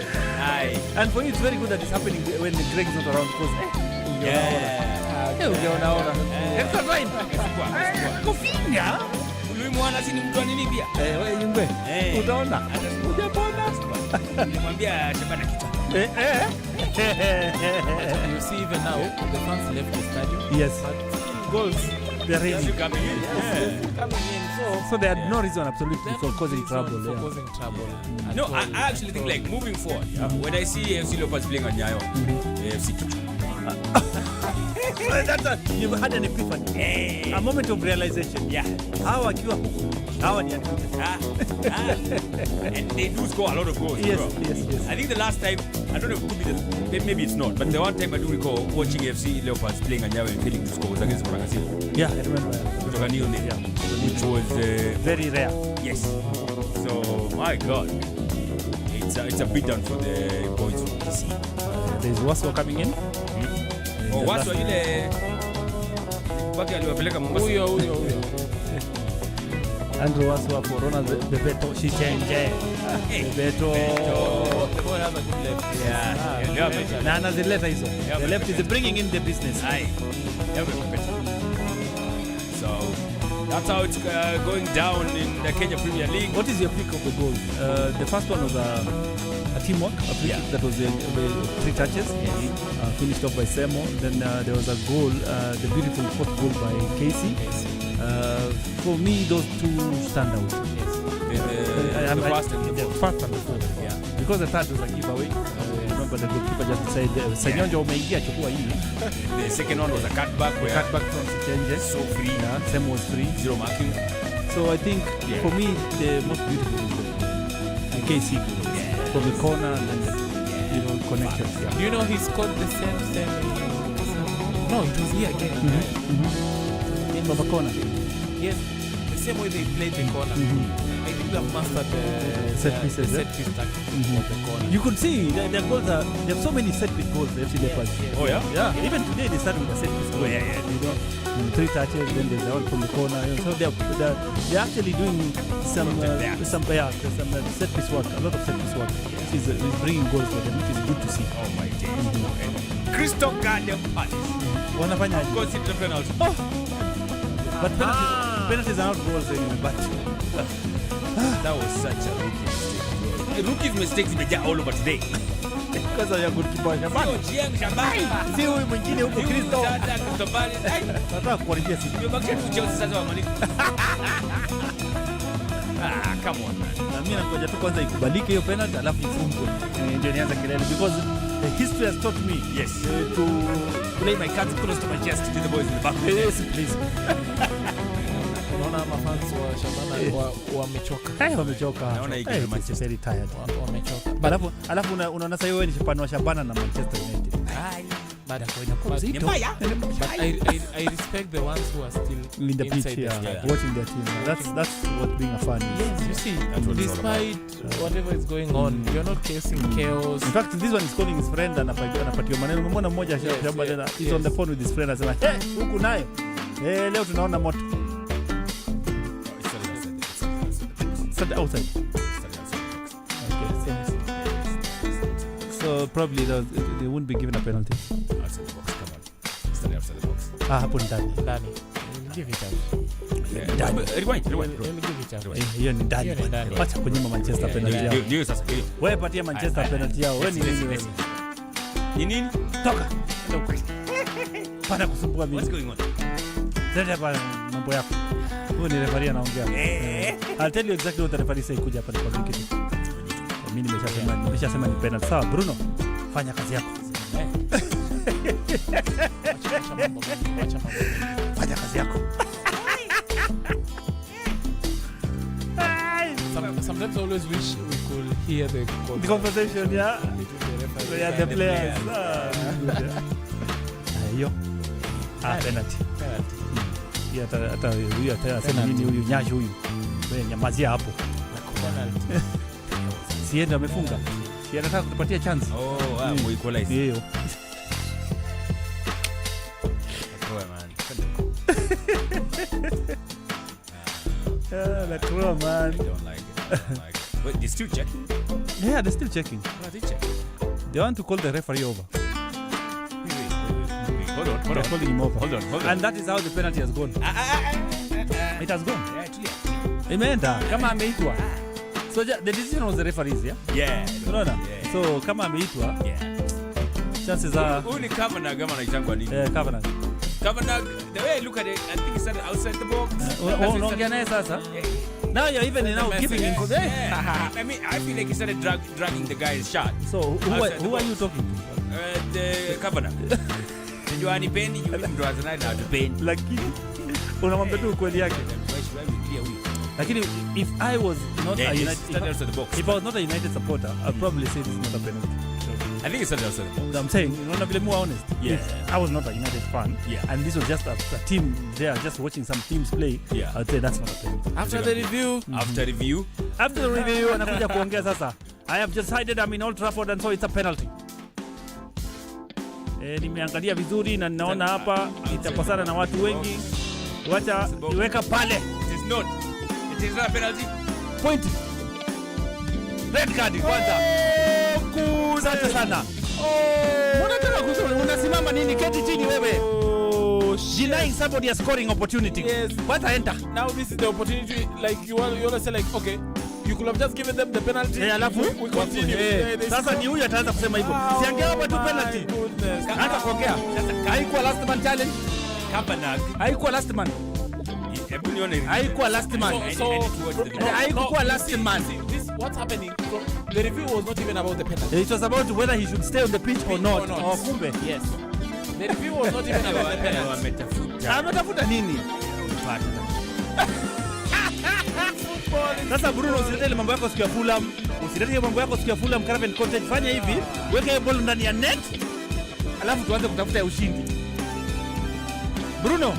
Ai. And for you it's very good that it's happening when Greg is not around because unaona. Extra time. Kufinya. Ulimwona si ni mtu wa nini pia? Wewe Yungwe. Utaona. Hujapona. Nilimwambia Shabana kichwa. You see, even now, the fans left the stadium. Yes. Goals. They're ready. You coming in? Yeah. Coming in, So they had no reason absolutely for causing for trouble. Yeah. causing trouble. at No, all. I actually think like moving forward, when I see AFC Leopards playing at Nyayo, AFC kichwa. You've had an epiphany. A moment of realization. Yeah. Hawa wakiwa huku. Hawa ni undefeated. And they do score a lot of goals. Yes, bro. yes. I think the last time, I don't know if it could be maybe it's not, but the one time I do recall watching AFC Leopards playing at Nyayo and failing to score was against Murang'a. Yeah, I remember. Kutoka New Name, Yeah. which was Very rare. yes. So my God, it's a beatdown for the boys from DC. There's Waswa coming in. Watu wa yule baki aliwapeleka Mombasa. Huyo. Andrew Waswa for Ronald Bebeto Shichenje. Bebeto. The boy has a good left. Yeah. Na anazileta hizo. Yeah, The left is bringing in the business. Aye. So that's how it's going down in the Kenya Premier League. What is your pick of the goal? The first one was a teamwork, a free kick that was 3 touches, finished off by Semo. Then there was a goal, the beautiful fourth goal by Casey. For me, those two stand out. The first and the The fourth. first and the fourth, yeah. Because the third was a giveaway. Remember the goalkeeper just said, Senyonjo umeingia chukua hii. The second one was a cutback where Cut back from Sichenje. so free, Yeah, Semo was free. zero marking. So I think for me the most beautiful is the KC from the corner and then connections. Yeah. You know, he scored the same. No, it was here again. From the corner. Yes, the same way they played the corner. I think they have mastered Set pieces, the set piece tactics of the corner. You could see their goals are. They have so many set piece goals. The FC Leopards. yes. Oh yeah. Yeah. Even today they started with a set piece goal. Yeah. 3 touches, then there's the one from the corner. So they're actually doing some set piece work, a lot of set piece work. Which is bringing goals for them, which is good to see. Oh my days. Crystal Garden Palace. Wanafanya Consider penalty. but penalties are not goals anyway. But That was such a rookie mistake. Rookie's mistakes imejaa all over today. because of your goalkeeper Shabana. Sio Jiang Shabani. Si huyu mwingine huko Kristo. Sasa Crystal Palace. Ai, Nataka kuharibia siku. nimebakisha tu Chelsea sasa wamaliza. Come on man. Na mimi nangoja tu kwanza ikubalike hiyo penalty alafu ifungwe. Ndio nianze kelele because the history has taught me Yes. to play my cards close to my chest. To the boys in the back. Yes, please. fans wa Shabana wamechoka. Wamechoka. Naona hii game Manchester very tired. Wamechoka. Alafu unaona sasa wewe ni shabana wa Shabana na Manchester United. But I respect the ones who are still in the pitch, watching their team. That's what being a fan is. Yes, you see, despite whatever is going on, you're not chasing chaos. In fact, this one is calling his friend and anapatia maneno. Mbona mmoja Shabana is on the phone with his friend anasema, huku nayo. Leo tunaona moto. Outside. Okay. So probably they wouldn't be given a penalty. Outside the box, come on. Stand outside the box. Hapo ndani. Give it out. Rewind. Give it out. Hiyo ni ndani. Acha kunyima Manchester penalty yao. Ndio sasa. Wewe patia Manchester penalty yao. Wewe ni nini wewe? Ni nini? Toka. Pana kusumbua mimi. What's going on? Sasa hapa mambo yako. Huyu ni referee anaongea. I'll tell you exactly what the referee say kuja hapa ni kwa wiki. Mimi nimeshasema ni penalty. Sawa Bruno, fanya kazi yako. Fanya kazi yako. Sometimes I always wish we could hear the conversation, the players. Hiyo. Penalty. Hata huyu atasema nini huyu nyashi huyu. Wewe nyamazia hapo. Sienda amefunga. Si anataka kutupatia chance. Oh, equalize. Hiyo. Like man. I don't like it. Wait, they're still checking? Yeah, they're still checking. What are they checking? They want to call the referee over. Wait. Hold on. They're calling him over. Hold on. And that is how the penalty has gone. It has gone. Yeah, actually. Imeenda kama ameitwa. So the decision was the referee's, yeah? Yeah. Unaona? Yeah. So kama ameitwa, chances are Who ni Kavanagh kama anaitangwa nini? Kavanagh. Kavanagh, the way I look at it, I think he started outside the box. Unaongea naye sasa? Now you're even now giving him for that. I mean, I feel like he started dragging the guy's shot. So who are you talking to? The Kavanagh. Ndio anipendi yule mtu Arsenal na atupendi. Lakini unamwambia tu kweli yake. Lakini if I was not a United, if I was not a United supporter, I'd probably say this is not a penalty. I think it's started outside the box. I'm saying, you know, be more honest. Yeah. If I was not a United fan, and this was just a team there, just watching some teams play, I'd say that's not a penalty. After the review, anakuja kuongea sasa. I have decided I'm in Old Trafford and so it's a penalty. Nimeangalia vizuri na ninaona hapa itapasana na watu wengi. Wacha iweka pale. It is not a penalty. Point. Red card kwanza. Asante sana. Unataka kusema unasimama nini? Keti chini wewe. Denying somebody a scoring opportunity. Yes. What enter? Now this is the opportunity, like you always say like, okay, you could have just given them the penalty. Alafu we continue. Sasa ni huyu ataanza kusema hivyo. Siangeapa tu penalty. Hata kuongea. Haikuwa last man challenge. Kavanagh. Haikuwa last man. Haikuwa last man. Haikuwa last man. What's happening? The review was not even about the penalty. It was about whether he should stay on the pitch or not. Oh, kumbe. Yes. The review was not even about the penalty. Ametafuta nini? Sasa Bruno, usilete mambo yako siku ya Fulham. Usilete mambo yako siku ya Fulham Caravan Cottage. Fanya hivi, weka hiyo ball ndani ya net. Alafu tuanze kutafuta ya ushindi. Bruno,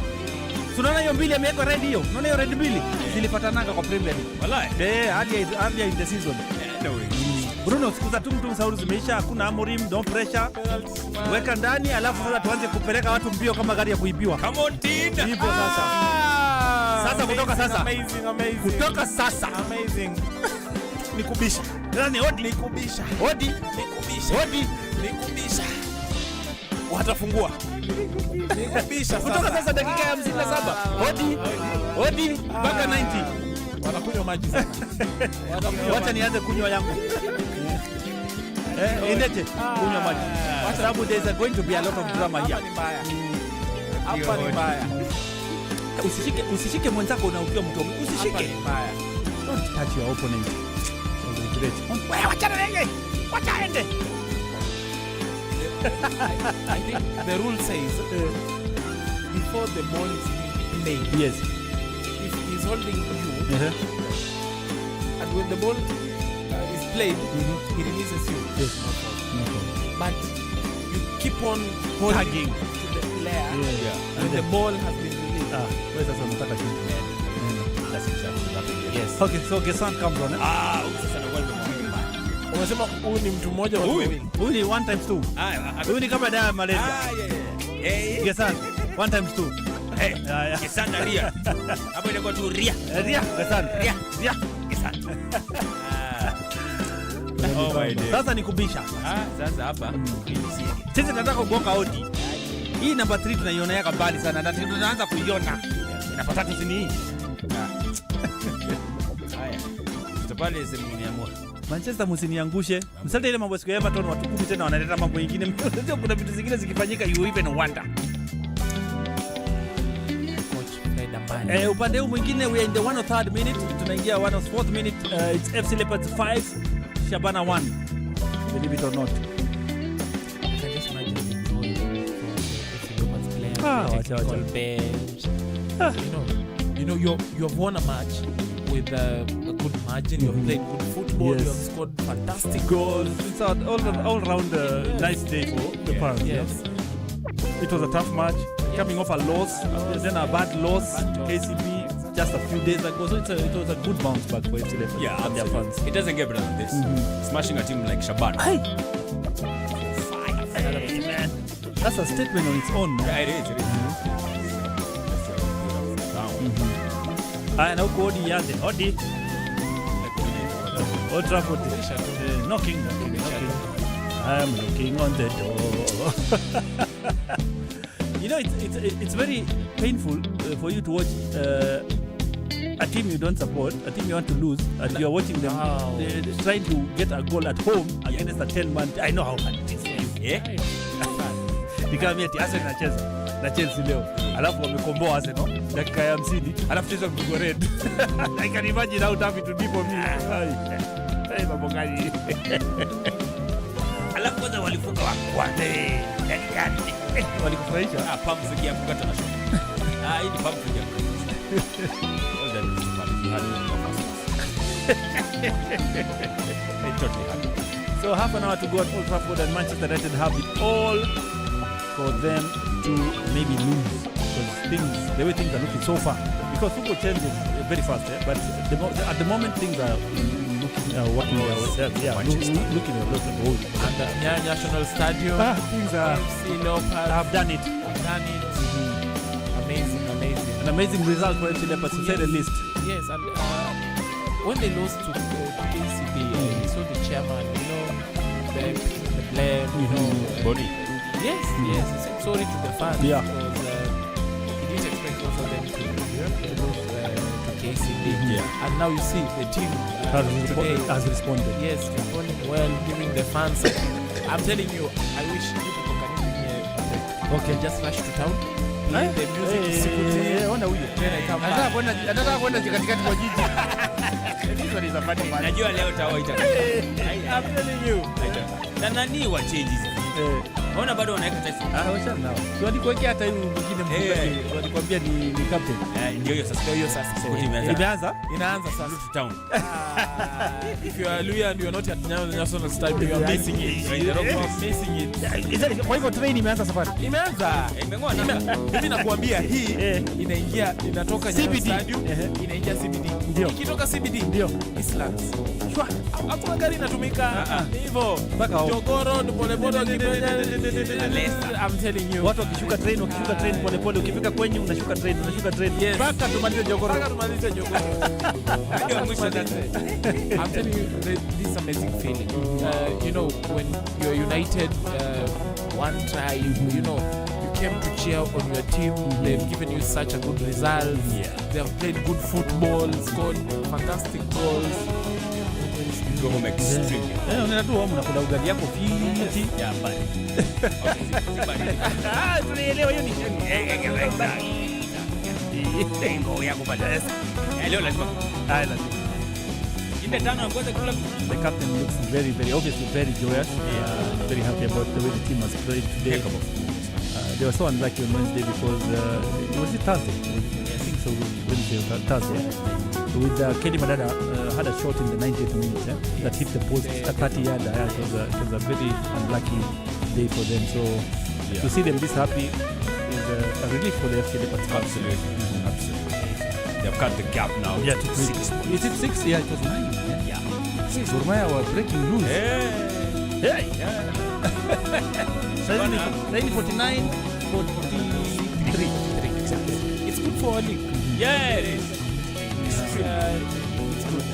tunaona hiyo mbili ameweka red hiyo. Unaona hiyo red mbili? Zilipatananga kwa Premier League. Wallahi. Earlier in the season. Bruno, siku za tumtum sauri zimeisha, hakuna Amorim, don't pressure. Weka ndani alafu sasa tuanze kupeleka watu mbio kama gari ya kuibiwa. Come on, Tina. Hivyo sasa. Sasa kutoka sasa. Amazing. Kutoka sasa. Amazing. Nikubisha. Nani hodi? Nikubisha. Hodi. Nikubisha. Hodi. Nikubisha. Watafungua. Nikubisha sasa. Kutoka sasa dakika ya 57. Hodi. Hodi mpaka 90. Wanakunywa maji sasa. Wacha nianze kunywa yangu. Indete kunywa maji. Kwa sababu there is going to be a lot of drama here. Hapa ni mbaya. Usishike mwenzako na ukiwa mtu. Usishike. Don't touch your opponent. Wewe wacha nenge. Wacha ende. I think the rule says before the ball is made. Yes. If his he's holding you, and when the ball is played, he releases you. Yes. No problem. But you keep on holding to the player when the ball has been released. Wewe sasa unataka kitu. That's exactly what happened. Yes. Okay, so Gesan comes on. Sasa na wale mbaya. Unasema huyu ni mtu mmoja wa wawili. Huyu ni 1 times 2. Huyu ni kama dawa ya malaria. Gesan 1 times 2. Gesan na Ria. Hapo inakuwa tu Ria. Ria, Gesan. Ria. Gesan. Oh my God. Sasa ni kubisha. Sasa hapa sisi tunataka kugonga hodi. Hii namba 3 tunaiona yaka mbali sana na tunaanza kuiona. Inapata tu sini hii. Haya. Tutapale sehemu niamua. Manchester msiniangushe. Msante ile mambo siku ya Everton watu 10 tena wanaleta mambo mengine. Unajua kuna vitu zingine zikifanyika you even wonder. Upande huu mwingine we are in the 103rd minute. Tunaingia 104th minute. It's FC Leopards 5, Shabana 1. Believe it or not. You know, you have won a match with a good margin. You have played good football. You have scored fantastic goals. It's an all-round nice day for the Pirates. Yes. It was a tough match, coming off a loss, then a bad loss to KCB just a few days ago. So it was a good bounce back for FC Leopards and their fans. It doesn't get better than this. Smashing a team like Shabana. Man. That's a statement on its own. Yeah, it is. And now Odi Yande. Odi. Old Trafford. Knocking. I'm knocking on the door. You know, it's very painful for you to watch a team you don't support, a team you want to lose, and you're watching them trying to get a goal at home against a 10-man. I know how hard it is for you. Yeah. Nikamwambia ati Arsenal inacheza na Chelsea leo. Alafu wamekomboa Arsenal dakika ya 50, alafu cheza mpigo red. I can imagine how tough it would be for me. Hey, mambo gani? Alafu kwanza walifunga wa kwanza. Yani walikufurahisha? Pumps zikianguka tena shot. Hii ni pumps zikianguka. All that is fun. You had it totally happened. So half an hour to go at Old Trafford, and Manchester United have it all for them to maybe lose, because the way things are looking so far, because football changes very fast, but at the moment things are working looking a lot of goals. And the National Stadium, things are have done it. Amazing. An amazing result for FC Leopards, to say the least. Yes, and when they lost to KCB, we saw the chairman, the blame, Body. Yes, he said sorry to the fans because he didn't expect also them to lose to KCB. And now you see the team has responded. Yes, responding well, giving the fans. I'm telling you, I wish you people can give me a break. Okay, just rush to town. Play the music. Ona huyo. Then I come back. Anataka kwenda katikati mwa jiji. This one is a funny man. Najua leo tawaita. I'm telling you. Nani wa changes. Ona bado wanaweka taifa. Wacha nao. Si walikuwekea hata huyu mwingine mkubwa, walikwambia ni captain. Ndio hiyo sasa. Inaanza sasa. To town. If you are Luya and you are not at National Stadium, you are missing it. You are missing it. Kwa hivyo train imeanza safari. Imeanza. Imeng'oa namba. Mimi nakuambia hii inatoka CBD. Stadium, inaingia CBD. Ndio. Ikitoka CBD Ndio. Islands. Shwa. Hakuna gari inatumika. Hivyo. Mpaka Jogoro polepole I'm telling you. Watu wakishuka train polepole, ukifika kwenye unashuka train. Yes. Mpaka tumalize Jogoro. I'm telling you, this amazing feeling. When you're united, one tribe, you came to cheer on your team. They've given you such a good result. They have played good football, scored fantastic goals. Go home extreme. Unaenda tu home unakula ugali yako fiti. Bali. Tunaelewa hiyo ni Tengo yako pale. Leo lazima. lazima. Inde tano ya kwanza kula. The captain looks very obviously very joyous. Very happy about the way the team has played today. They were so unlucky on Wednesday because it was Thursday. I think so Wednesday or Thursday. With Kelly Madada had a shot in the 90th minute that hit the post, a 30-yarder. It was a very unlucky day for them. So to see them this happy is a relief for the FK Leopards. Absolutely. They've cut the gap now. Yeah, to 6. Is it 6? Yeah, it was 9. Yeah. 6. Gormaya were breaking loose. Hey. Suddenly 49, 43. Exactly. It's good for our league. Yeah, it is. It's good.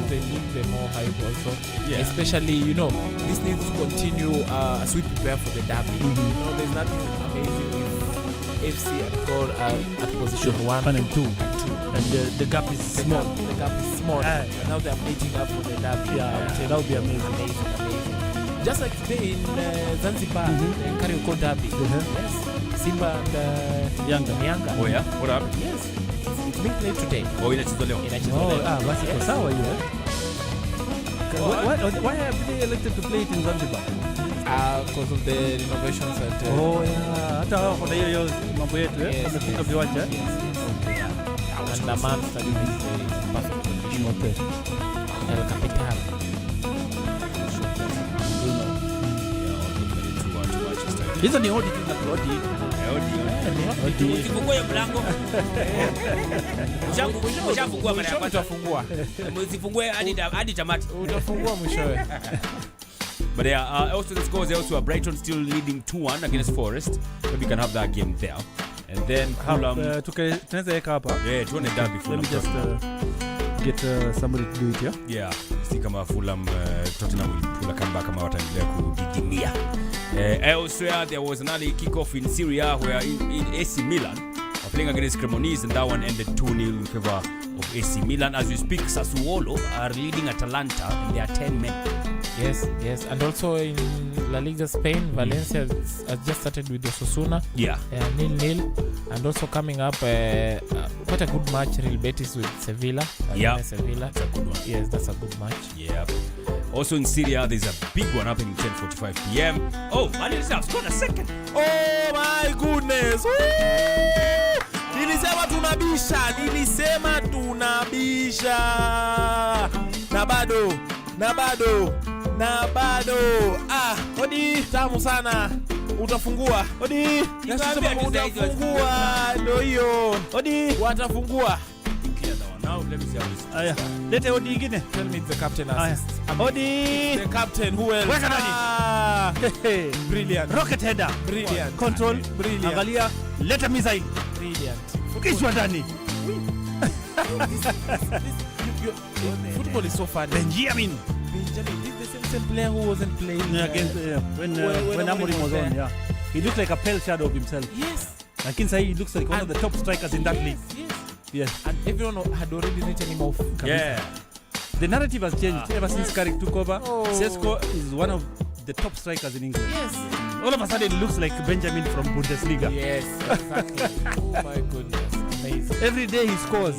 They need the more hype also. Yeah. Especially, this needs to continue as we prepare for the derby. There's nothing amazing if FC had gone at position 1 and 2. And the gap is small. The gap is small. And now they're meeting up for the derby. That would be amazing. Just like today in Zanzibar, the Karioko derby. Yes. Simba and Yanga. Oh yeah? What happened? Yes. It's being played today. Oh, inachezwa leo. Basi kwa sawa hiyo. Why have they elected to play it in Zanzibar? Because of the renovations at hata hao kuna hiyo mambo yetu wamefunga viwanja. And the man studying is perfect condition. El Capital. Hizo ni odi tu na odi. Usifungwe mlango. Ushafungua mara ya kwanza. Utafungua. Usifungwe hadi tamati. Utafungua mwishowe. But also the scores also Brighton still leading 2-1 against Forest. Maybe we can have that game there. And then Fulham tunaweza weka hapa. Yeah, tuone derby Fulham. Let me just get somebody to do it here. Yeah, see kama Fulham Tottenham will pull a comeback kama wataendelea kudigimia. Elsewhere there was another kick-off in Syria where in AC Milan are playing against Cremonese, and that one ended 2-0 in favor of AC Milan. As we speak, Sassuolo are leading Atalanta and they are 10 men. Yes. And also in La Liga Spain, Valencia has just started with Osasuna. Yeah. 0-0. And also coming up, quite a good match, Real Betis with Sevilla. Yeah. Sevilla. That's a good one. Yes, that's a good match. Yeah. Also in Syria, there's a big one happening 10:45 p.m. Oh, Manchester have scored a second. Oh my goodness. Nilisema tunabisha. Na bado. Odi tamu sana. Utafungua. Odi. Utafungua. Ndio hiyo. Odi. Watafungua. Now let me see how this. Aya. Lete odi ingine. Tell me the captain assist. Odi. The captain who else? Weka nani? Brilliant. Rocket header. Brilliant. Control. Brilliant. Angalia. Leta missile. Brilliant. Kichwa ndani. Football is so fun. Benjamin. This is the same player who wasn't playing against when Amorim was on. Yeah. He looked like a pale shadow of himself. Yes. Like inside he looks like one of the top strikers in that league. Yes. And everyone had already written him off. Yeah. The narrative has changed ever since Carrick took over. Sesko is one of the top strikers in England. Yes. All of a sudden it looks like Benjamin from Bundesliga. Yes, exactly. Oh my goodness. Amazing. Every day he scores.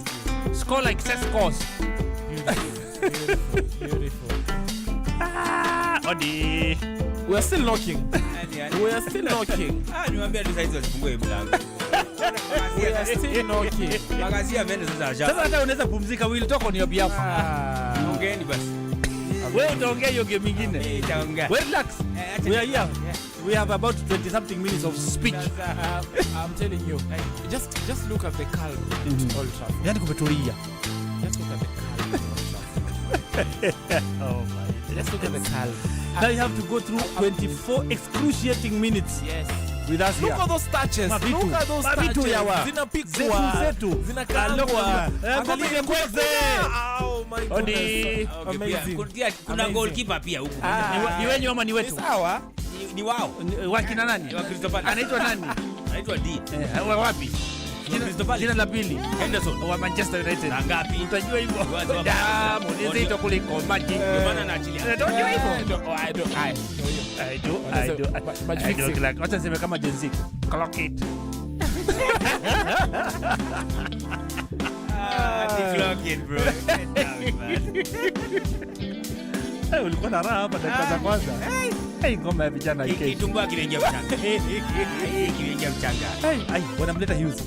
Score like Sesko. Beautiful. Odi. We are still knocking. Niwaambia tu saizi wasifungue mlango. We are still knocking. Magazia mende sasa. Sasa hata unaweza pumzika, will talk on your behalf. Ongeeni basi. Wewe utaongea hiyo game nyingine. Nitaongea. Relax. We are here. We have about 20 something minutes of speech. I'm telling you. Just look at the calm at Old Trafford. Yani kumetulia. Let's look at the calm at Old Trafford. Oh my. Let's look at the calm. Now you have to go through 24 excruciating minutes. Yes. With us here. Look at those touches. Mavitu. Look at those Mavitu touches. yawa. Zinapigwa. Zetu. Zinakangwa. Angalia kweze. Oh my goodness. Amazing. Kuna goalkeeper pia huko. Ni wenyu ama ni wetu? Sawa. Ni wao. Wakina nani? Ni wa Crystal Palace. Anaitwa nani? Anaitwa D. Wapi? Jina la pili. Henderson wa Manchester United. Na ngapi? Utajua hivyo. Damu ni zito kuliko maji. Ndio maana naachilia. Utajua hivyo. I do. Like wacha niseme kama Gen Z. Clock it. The clock it, bro. Ulikuwa na raha hapa dakika za kwanza. Ngoma ya vijana hii. Kitumbua kinaingia mchanga. Kinaingia mchanga. Wanamleta Hughes.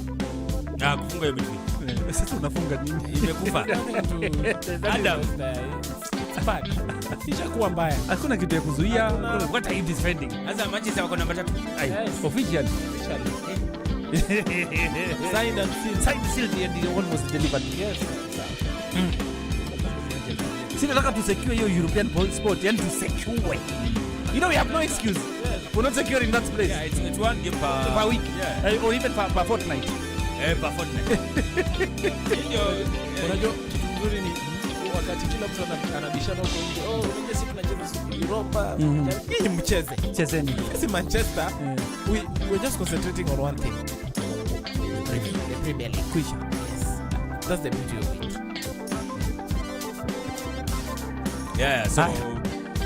Kufunga hiyo midfield. Sasa unafunga nini? Imekufa. Adam. It's bad. Ishakuwa mbaya. Hakuna kitu ya kuzuia. What are you defending? Sasa Manchester wako namba 3. Yes. Officially. Signed and sealed. Signed, sealed and the one was delivered. Yes. Sisi nataka to secure your European sport, yani to secure. You know we have no excuse. We're not secure in that place. Yeah, it's one game per week. Yeah. Or even per fortnight. Per fortnight. Unajua nzuri ni wakati kila mtu anabishana huko nje. Sisi tunacheza Europa. Nyinyi mcheze. Chezeni. Sisi Manchester, we're just concentrating on one thing. The Premier League. Kwisha. That's the beauty of it. Yeah, so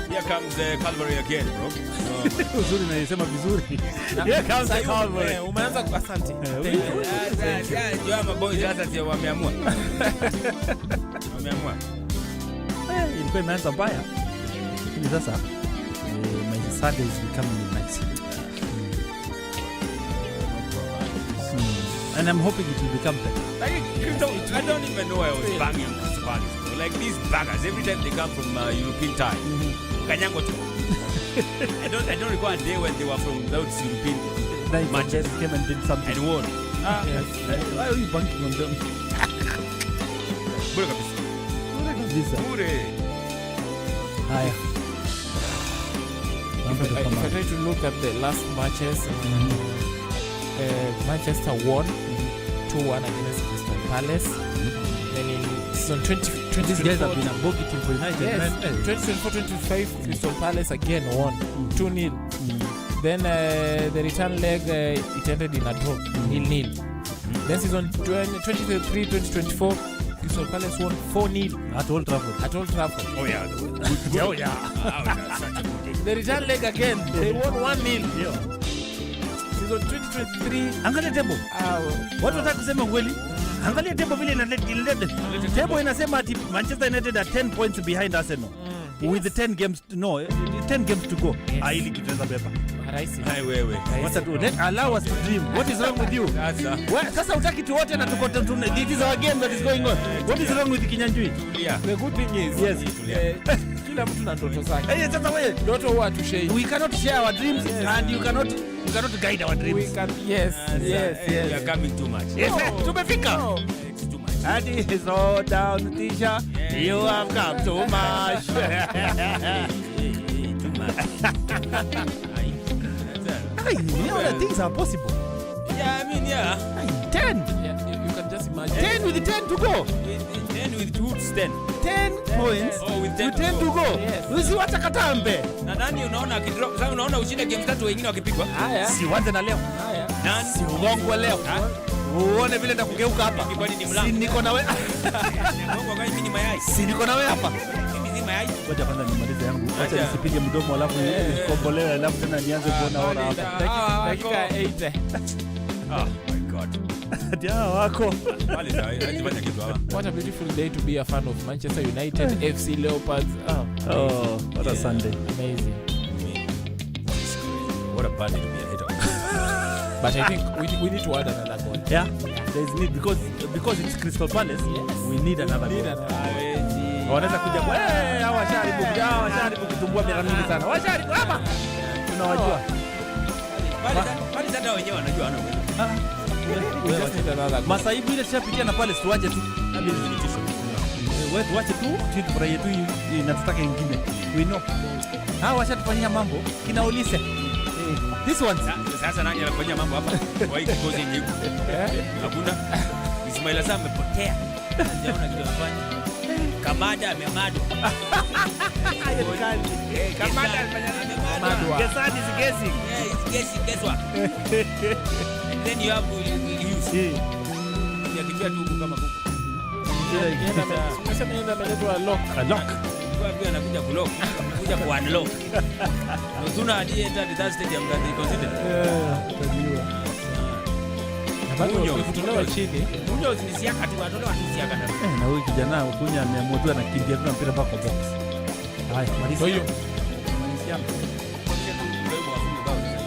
here comes the Calvary again, bro. Uzuri na yesema vizuri. Here comes the Calvary. Umeanza kwa asante. Yeah, maboys sasa sio wameamua. Wameamua. Ilikuwa imeanza mbaya. Lakini sasa my Sunday is becoming nice. And I'm hoping it will become better. I don't even know why I was banging on Crystal Palace. Like these baggers, every time they come from European time, Kanyango too. I don't recall a day when they were from those European matches came and did something and won. Yes. Why are you banking on them? Bure kabisa. Bure. Haya. If I try to look at the last matches, Manchester won 2-1 against Crystal Palace. Then in season 20, these guys have been a bogey team for United. Yes, 2024-25, Crystal Palace again won 2-0. Then the return leg, it ended in a draw, 0-0. Then season 2023-2024, Crystal Palace won 4-0 at Old Trafford. Oh yeah. Oh yeah. The return leg again, they won 1-0. Yeah. Season 2023. Angalia table. Watu wataka kusema kweli. Angalia table vile inaleta. Table inasema ati Manchester United are 10 points behind Arsenal. With the 10 games to go. Ili kitaweza beba. Hai wewe. Wacha tu allow us to dream. What is wrong with you? Sasa utaki tu wote na tuko it is our game that is going on. What is wrong with Kinyanjui? The good thing is yes. Kila mtu na ndoto zake. Sasa wewe ndoto huwa tu share. We cannot share our dreams and you cannot guide our dreams. We can, yes. You are coming too much. Yes, tumefika. It's too much. And it's all down, teacher. You have come too much. Too much. You know that things are possible. Yeah, I mean, yeah. 10. Yeah, you can just imagine. 10 with 10 to go. 10 with 10. 10 points. Oh, with 10 to go. Yes. Usiwacha katambe. Na nani unaona akidrop? Sasa unaona ushinde game 3 wengine wakipigwa? Haya. Si uanze na leo. Haya. Nani? Si ugongo leo. Uone vile nitakugeuka hapa. Si niko na wewe. Ugongo gani mimi ni mayai? Si niko na wewe hapa. Mimi ni mayai. Ngoja kwanza nimalize yangu. Acha nisipige mdomo alafu nikombolewe alafu tena nianze kuona ora hapa. Dakika 8. Oh my god. Ndio wako. Wale hajifanya kitu hapa. What a beautiful day to be a fan of Manchester United, FC Leopards. Oh, what a Sunday. Amazing. What a bad day to be a hater. But I think we need to add another goal. Yeah, there is need because it's Crystal Palace. Yes. We need another goal. Wanaweza kuja kwa hawasharibu kutumbua miaka mingi sana. Washaribu hapa. Tunawajua. Bali sasa wenyewe wanajua wana uwezo. We just need another goal. Masaibu ile tushapitia na Palace tuache tu. Wewe tuache tu, tufurahie tu na tutake nyingine. We know. Hawa washatufanyia mambo kina Olise. This one. Sasa nani anafanyia mambo hapa? Kwa hii kikosi yenyewe. Hakuna. Ismail Assar amepotea. Sijaona kitu anafanya. Kamada amemado. Kamada alifanya amemado. Gesani is guessing. Yeah, it's guess what? And then you have you. Ya kitu tu kama kuku. Sasa mimi nimeletwa lock. Kwa pia anakuja kulock, anakuja ku unlock. Nozuna hadi enter the third stadium that they consider. Tajua. Bado kutolewa chini. Unyo ni siaka tu atolewa tu siaka na. Na huyu kijana ukunya ameamua tu anakimbia tu mpira mpaka box. Haya, maliza. Ndio hiyo.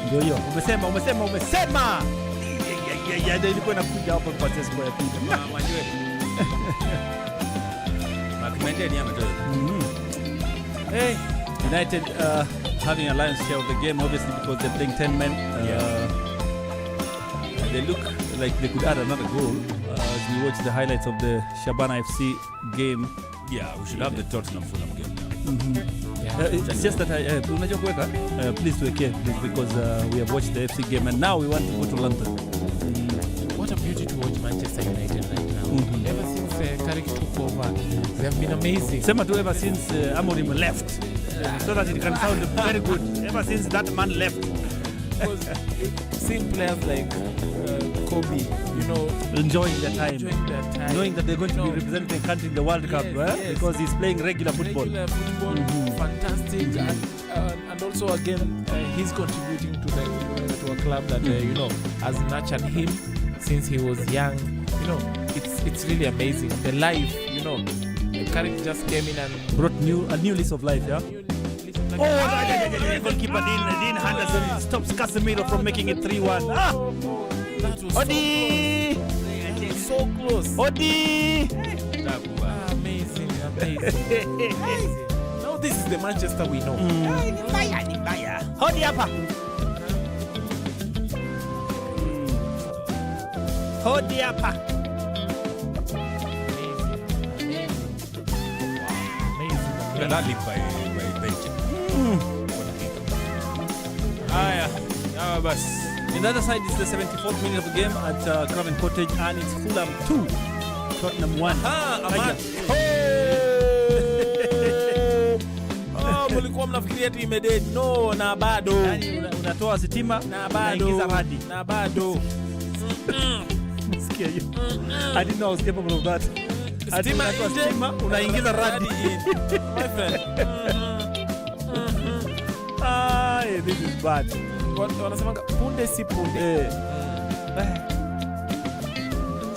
Ndio hiyo. Umesema. Ya ilikuwa inakuja hapo kwa test kwa ya pili. Mama Nywe. maintain yama tu. Hey, United having a lion's share of the game, obviously, because they're playing 10 men. They look like they could add another goal as we watch the highlights of the Shabana FC game. Yeah, we should have the Tottenham Fulham game now. It's just that unajua kuweka please tuweke please, because we have watched the FC game and now we want to go to London. What a beauty to watch Manchester United right now. Ever since Carrick took over, they have been amazing. Sema tu ever since Amorim left, so that it can sound very good. Ever since that man left. Because seeing players like Kobe, you know, enjoying their time, knowing that they're going to be representing the country in the World Cup, yes. Because he's playing regular football. Fantastic, and also again he's contributing to a club that you know, has nurtured him since he was young. You know, it's really amazing. The life, you know, Carrick just came in and brought a new lease of life, yeah. Goalkeeper Dean Henderson stops Casemiro from making it 3-1. That was Odi! So close. Odi! Amazing. Now this is the Manchester we know. Odi hapa. Odi hapa. Amazing. That league by Benjamin. In the other side is the 74th minute of the game at Craven Cottage, and it's Fulham 2, Tottenham 1. Mulikuwa mnafikiria tu imedate. No, na bado. Yani unatoa sitima na bado. Unaingiza radi. Na bado. Sikia hiyo. I didn't know I was capable of that. Stima unaingiza radi. My friend. This is bad. Wanasema punde si punde.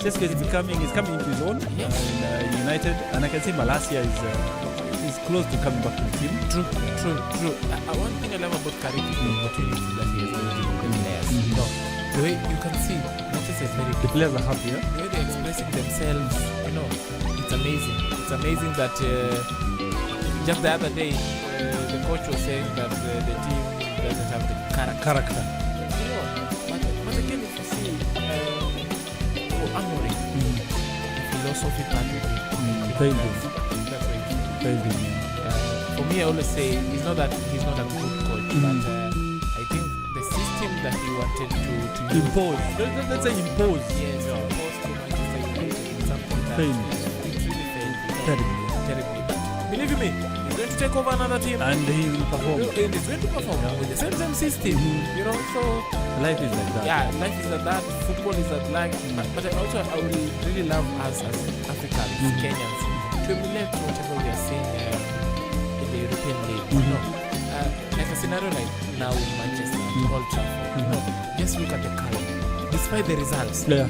Just is coming into his own. Yes. United, and I can say Malasia is close to coming back to the team. True. One thing I love about Carrick is the opportunity that he has given the players. You know, the way you can see, Manchester is very good. The players are happy, yeah? The way they're expressing themselves, you know, it's amazing. It's amazing that just the other day, the coach was saying that the team doesn't have the character. You know, but again, if you see Amorim, philosophy part of it, that's why for me, I always say it's not that he's not a good coach, but I think the system that he wanted to impose. Let's say impose. Yes, impose to Manchester United. Something that it's really failed. Terribly. But believe me, he's going to take over another team and he will perform. He's going to perform with the same system. You know, so life is like that. Yeah, life is like that. Football is like that. But I would really love us as Africans, Kenyans, to emulate whatever we are seeing in the European League. You know, like a scenario like now in Manchester, Old Trafford. You know, just look at the color. Despite the results, they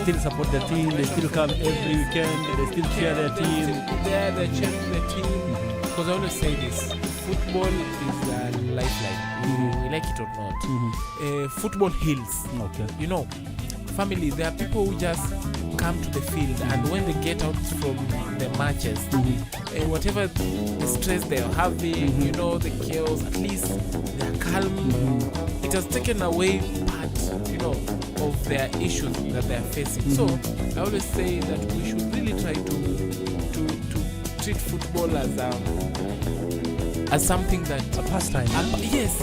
still support their team. They still come every weekend. They still cheer their team. They're cheering their team. Because I always say this: football is a lifeline. We like it or not. Football heals. Okay. You know, family. There are people who just come to the field, and when they get out from the matches, whatever the stress they're having, you know, the chaos, at least they're calm. It has taken away part, you know, of their issues that they're facing. So I always say that we should really try to treat football as something that a pastime. Yes,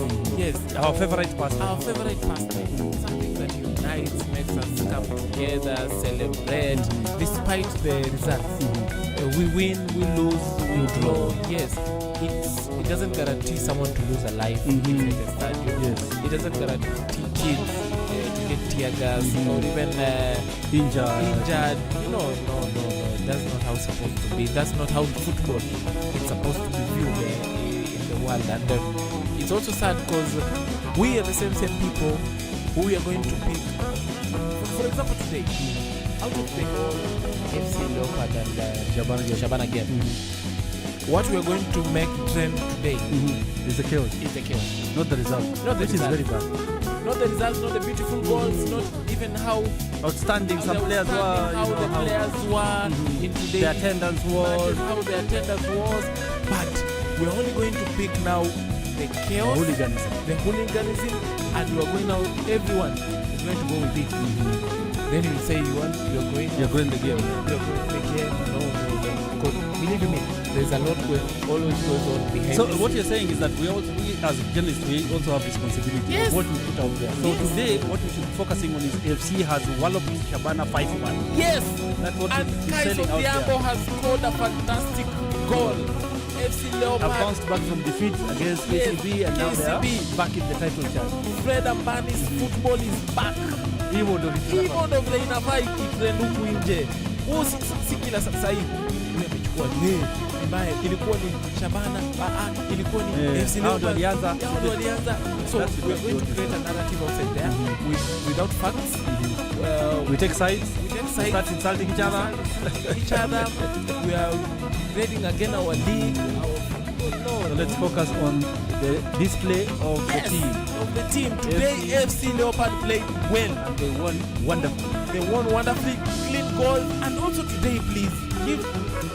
our favorite pastime. Something that unites, makes us come together, celebrate, despite the results. We win, we lose, we draw. Yes, it doesn't guarantee someone to lose a life inside the stadium. Yes. It doesn't guarantee kids to get tear gas or even injured. No. That's not how it's supposed to be. That's not how football is supposed to be viewed in the world. And it's also sad because we are the same people who we are going to pick. For example, today, out of the whole FC Leopard and Shabana game, what we are going to make trend today is the chaos. Is the chaos. Not the result. Not the which result. is very bad. not the results, not the beautiful goals, not even how outstanding some players were, how the players were in today's the attendance was, how the attendance was, but we're only going to pick now the chaos, the hooliganism, and we're going out. Everyone is going to go with it. Then you say you're going the game. You're going the game. No. Because believe me, there's a lot always goes on behind. So what you're saying is that we as journalists, we also have responsibility. Yes. What we put out there. So today, what we should be focusing on is FC has walloped Shabana 5-1. Yes. That's what and we're Kaiso selling out there. Diambo has scored a fantastic goal. FC Leopard Have bounced back from defeat against KCB, and now they are back in the title chart. Fred Ambani's football is back. Hivyo ndio vile inafaa itrend huku nje. Si kila sasa hivi imechukua mbaya, ilikuwa ni Shabana, ilikuwa ni FC Leopard walianza. So we are going to create a narrative outside there without facts. We take sides. Start insulting each other. We are grading again our league. So let's focus on the display of the team. Of the team. Today FC Leopard played well and they won wonderfully. They won wonderfully, clean goal, and also today, please give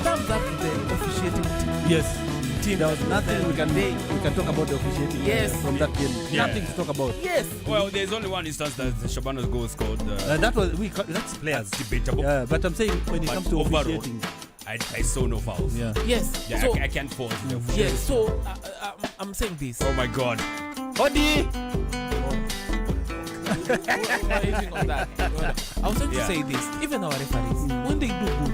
thumbs up to the officiating team. Yes. Team. There was nothing we can talk about the officiating. Yes. From that game. Yeah. Nothing to talk about. Yes. Well, there's only one instance that the Shabana's goal scored. That's players. That's debatable. Yeah, but I'm saying when it comes to overall, officiating, I saw no fouls. Yeah. Yes. Yeah, so, I can't fault the yes. So I'm saying this. Oh my God. Odi. On that. I was going to say this. Even our referees, when they do good,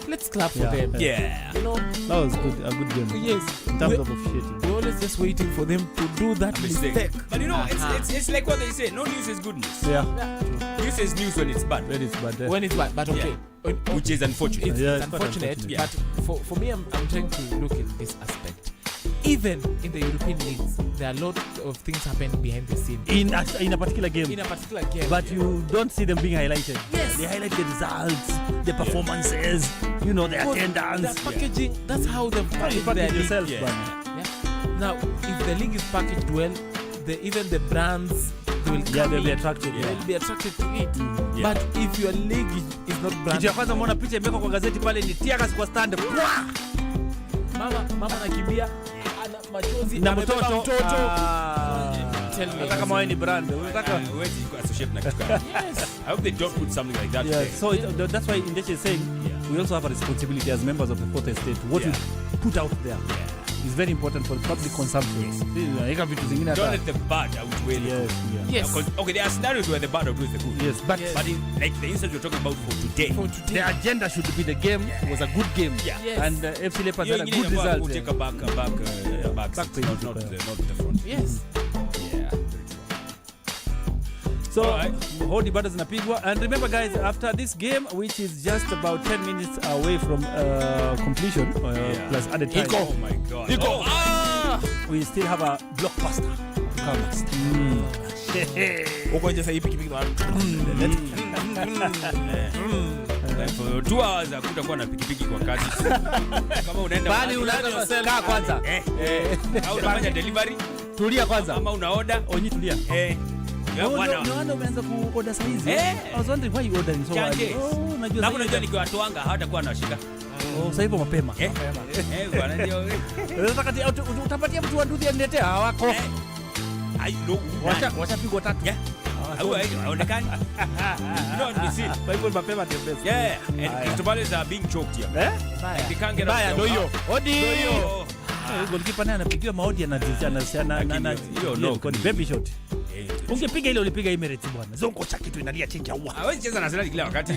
let's clap for them. Yeah. You know, that was good. A good game. Yes. In terms of officiating, we're always just waiting for them to do that mistake. But you know, it's like what they say. No news is good news. Yeah. News is news when it's bad. When it's bad. When it's bad, but okay. Which is unfortunate. It's unfortunate. Yeah. But for me, I'm trying to look at this aspect. Even in the European leagues, there are a lot of things happening behind the scene. In a particular game. In a particular game. But you don't see them being highlighted. Yes. They highlight the results, the performances, the attendance. The packaging, that's how they package their yourself. Yeah. Now, if the league is packaged well, even the brands will they'll be attracted. They'll be attracted to it. But if your league is not branded, kitu ya kwanza umeona picha imewekwa kwa gazeti pale ni teargas kwa stand. Mama anakimbia ana machozi na mtoto. Tell me. Hata kama wewe ni brand, unataka wewe associate na kitu kama. Yes. I hope they don't put something like that. Yeah. So that's why Indeche is saying we also have a responsibility as members of the fourth estate. What we put out there. Is very important for public consumption. Don't let the bad outweigh the good. Yes. Okay, there are scenarios where the bad outweighs the good. Yes, but like the instance you're talking about for today. The agenda should be the game was a good game. Yeah. Yes. And FC Leopards had a good result. We'll take a back page, not the front. Yes. Yeah. So, hodi bado zinapigwa. And remember guys, after this game, which is just about 10 minutes away from completion, plus added time. Oh my God. We still have a blockbuster. For 2 hours hakutakuwa na pikipiki kwa kazi. Kama unaenda bali unaanza kaa kwanza. Au unafanya delivery? Tulia kwanza. Kama una order, onyi tulia. No umeanza kuorder saa hizi. I was wondering why you ordering so early. Unajua nikiwatoanga hawatakuwa wanashika. Sasa hivyo mapema. Bwana ndio. Unataka utapatia mtu wa nduthi aniletea hawako. Washapigwa 3. Haonekani. Kwa hivyo mapema ndio best. Yeah, and Crystal Palace are being choked here. They can't get out. Ndio hiyo. Odi. Goalkeeper naye anapigiwa maodi anazishana hiyo kwa baby shot. Ungepiga ile ulipiga Emirates bwana. Zongo cha kitu inalia chenja huwa. Hawezi cheza na Arsenal kila wakati.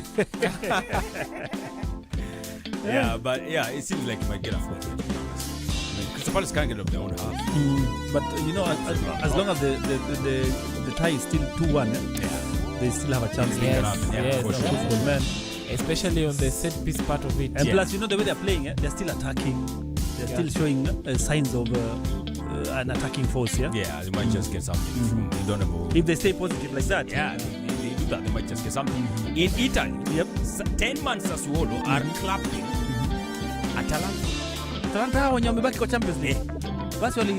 But it seems like it might get a fourth. Crystal Palace can't get up their own half. But as long as the tie is still 2-1, they still have a chance. Yes, for sure. Man. Especially on the set piece part of it. And plus, the way they're playing, they're still attacking. They're still showing signs of an attacking force. Yeah, they might just get something. You don't know. If they stay positive like that. Yeah, they do that, they might just get something. In Italy, 10 man Sassuolo are clapping Atalanta wenye wamebaki kwa Champions League. Virtually,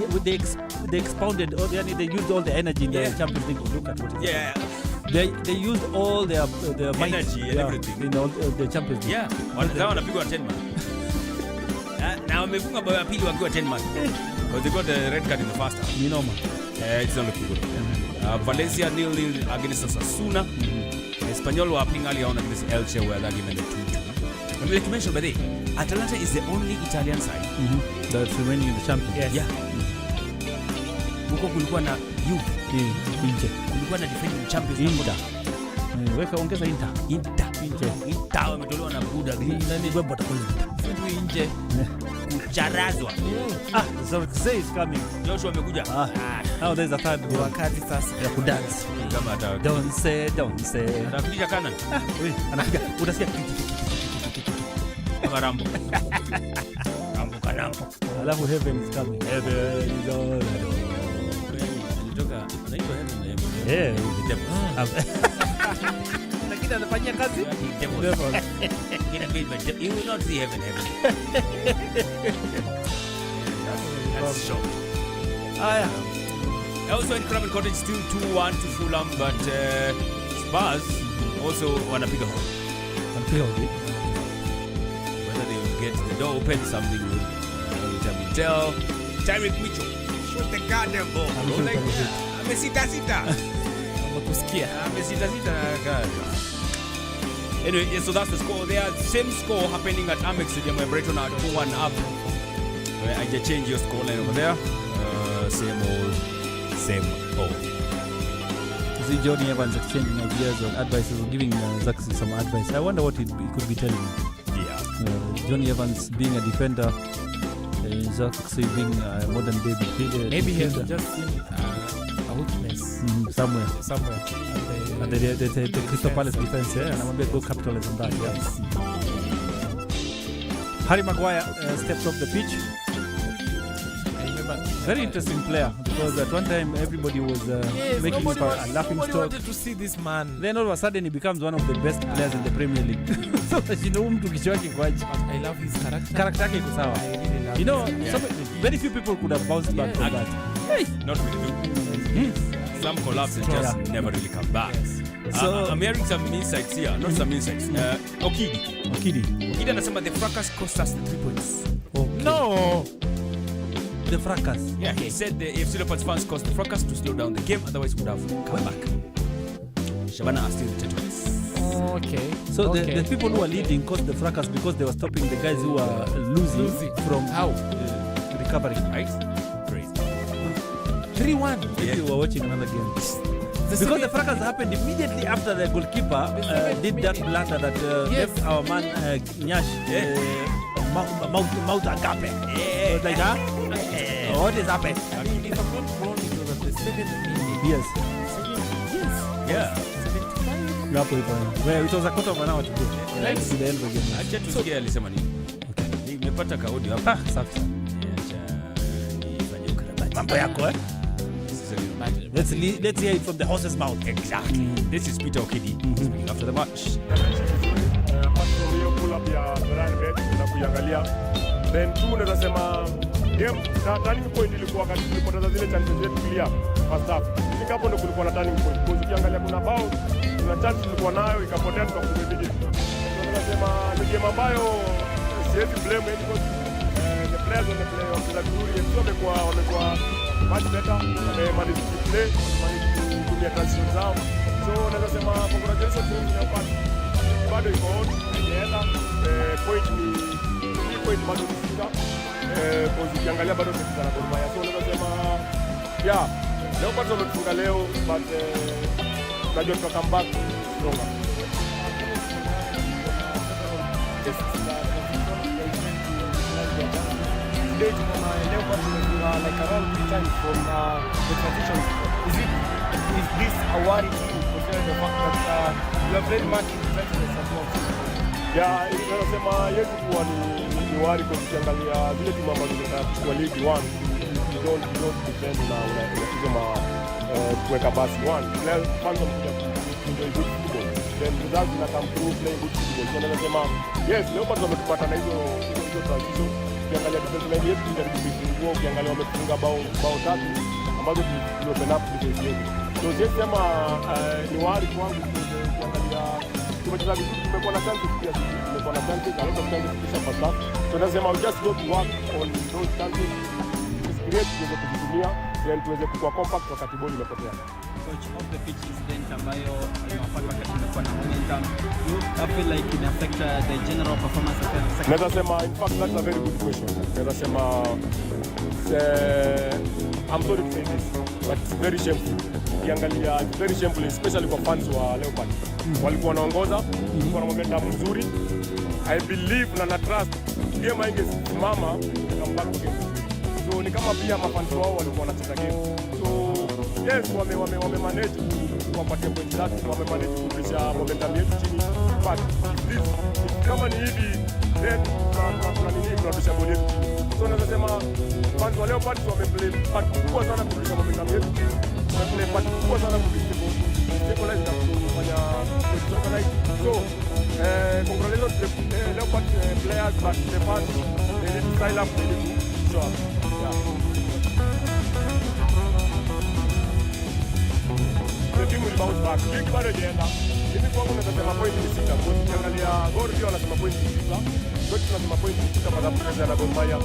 they expounded, they used all the energy in the Champions League. Look at what it is. They used all their might, energy and everything in all the Champions League. Yeah, wanapigwa 10 man. Na wamefunga bao ya pili wakiwa 10 man. Because they got the red card in the first half. You know, man. It's not looking good. Valencia 0-0 against Osasuna. Espanyol were playing earlier on against Elche where that game ended 2-2. And like you mentioned, by the way, Atalanta is the only Italian side that's remaining in the Champions. Yes. Yeah. Huko kulikuwa na Inter. kulikuwa na defending champions Inter. Weka ongeza Inter. Inter wametolewa na Buda. Nani baba atakula Futu nje. Kucharazwa. So say is coming. Joshua amekuja. Now there's a third one. Wakati sasa Ya kudance. Kama hata Don't say. atakuja kana. Anapiga. Unasikia? Kama Rambo. Rambo kanambo. Alafu heaven is coming. Heaven is all around. Alitoka anaitwa heaven. Yeah. The devil. Lakini anafanyia kazi. The devil. You will not see heaven. That's shock. Also in Craven Cottage still 2-1 to Fulham, but Spurs also wanapiga home. Whether they will get the door open, something will tell. Tyreek Mitchell, shoot the goddamn ball. Amesita. Amekusikia. Anyway, so that's the score there. Same score happening at Amex Stadium where Brighton are 2-1 up. I just change your scoreline over there. Same old. See Johnny Evans exchanging ideas or advices or giving Zach some advice. I wonder what he could be telling him. Yeah. Johnny Evans being a defender, Zach being a modern day midfielder. Maybe he has just seen a weakness somewhere. And the Crystal Palace defense, and I'm a bit go capitalize on that. Yes. Harry Maguire steps off the pitch. Very interesting player because at one time everybody was making him a laughing stock. Wanted to see this man. Then all of a sudden he becomes one of the best players in the Premier League. So mtu kichwa chake kwaje. I love his character. Character yake iko sawa. I really love Very few people could have bounced back from that. Hey, not really. Some collapse and just never really come back. So I'm hearing some insights here. Not some insights. Okidi anasema the fracas cost us the 3 points. Okay. No. The fracas. Yeah, he said the AFC Leopards fans caused the fracas to slow down the game, otherwise would have come back. Shabana are still the titles. Okay. So the people who are leading caused the fracas because they were stopping the guys who are losing from how recovering. Right? Crazy. 3-1. If you were watching another game. Because the fracas happened immediately after the goalkeeper did that blunder that left our man Nyash mouth agape. It was like that. What is happening? If I'm not wrong, it was at the 7th minute. Yes. Yeah. 75. Well, it was a quarter of an hour to go. Right. To the end of the game. Acha tusikie alisema nini. Okay. Nimepata kaudio hapa. Safi. Nifanye ukarabati. Mambo yako Let's hear it from the horse's mouth. Exactly. This is Peter Okidi speaking after the match. Pull up ya run bet na kuiangalia. Then tu naweza sema game turning point ilikuwa wakati tulipoteza zile chances zetu clear first half. Ni hapo ndo kulikuwa na turning point. Kwa ukiangalia kuna bao, kuna chance tulikuwa nayo ikapotea tukafunga bidii. Tunasema ni game ambayo siwezi blame because the players on the play of the Guru sio wamekuwa much better. Managed to play, managed to kutumia transition zao. So naweza sema congratulations to your part. Bado iko on, inaenda point bado kufika. Ukiangalia bado tunacheza na Gor Mahia. So naweza sema leo bado tumefunga leo but najua tuta come back stronger. Leo bado tumefunga like around 3 times from the transition. Is this a worry to you considering the fact that you are very much in the trenches as well? Nasema yetu kuwa ni wari kwa kukiangalia zile timu ambazo zinachukua League 1 you don't defend na unacheza kuweka basi 1 players fans wanakuja enjoy good football then results na come through playing good football. So nasema yes leo bado wametupata na hizo transition ukiangalia defense line yetu tunajaribu kuifungua, ukiangalia wamefunga bao 3 ambazo tuliopena up defense yetu. So just kama ni wali kwangu ukiangalia tumecheza vizuri, tumekuwa na chances pia, tumekuwa na chances, a lot of chances kisha first half. So nasema we just got to work on those chances, create tuweze kuzitumia, then tuweze kuwa compact wakati ball imepotea. Coach, of the pitch incident ambayo inawafanya wakati tumekuwa na momentum, you feel like it affect the general performance of the second? Naweza sema, in fact that's a very good question. Naweza sema I'm sorry to say this, but it's very shameful. Ukiangalia it's very shameful, especially for fans wa Leopard. Walikuwa wanaongoza, walikuwa na momentum mzuri. I believe na trust game ingesimama come back to game. So ni kama pia mafans wao walikuwa wanacheza game. So yes, wame manage kuwapatia point tatu, wame manage kurudisha momentum yetu chini. But if kama ni hivi then tunarudisha ball yetu chini. So naweza sema fans wa Leopard wameplay part kubwa sana kurudisha momentum yetu. Wameplay part kubwa sana kurudisha stabilize na kufanya organize. So congratulations to the Leopard players, but the fans they need to style up, they need to show up. Yeah. The team will bounce back. Big bado jenda. Hivi kwangu nasema point ni 6. Kwa ukiangalia Gor pia wanasema point ni 6. Gor tunasema point ni 6 kwa sababu tunaweza na Gor Mahia.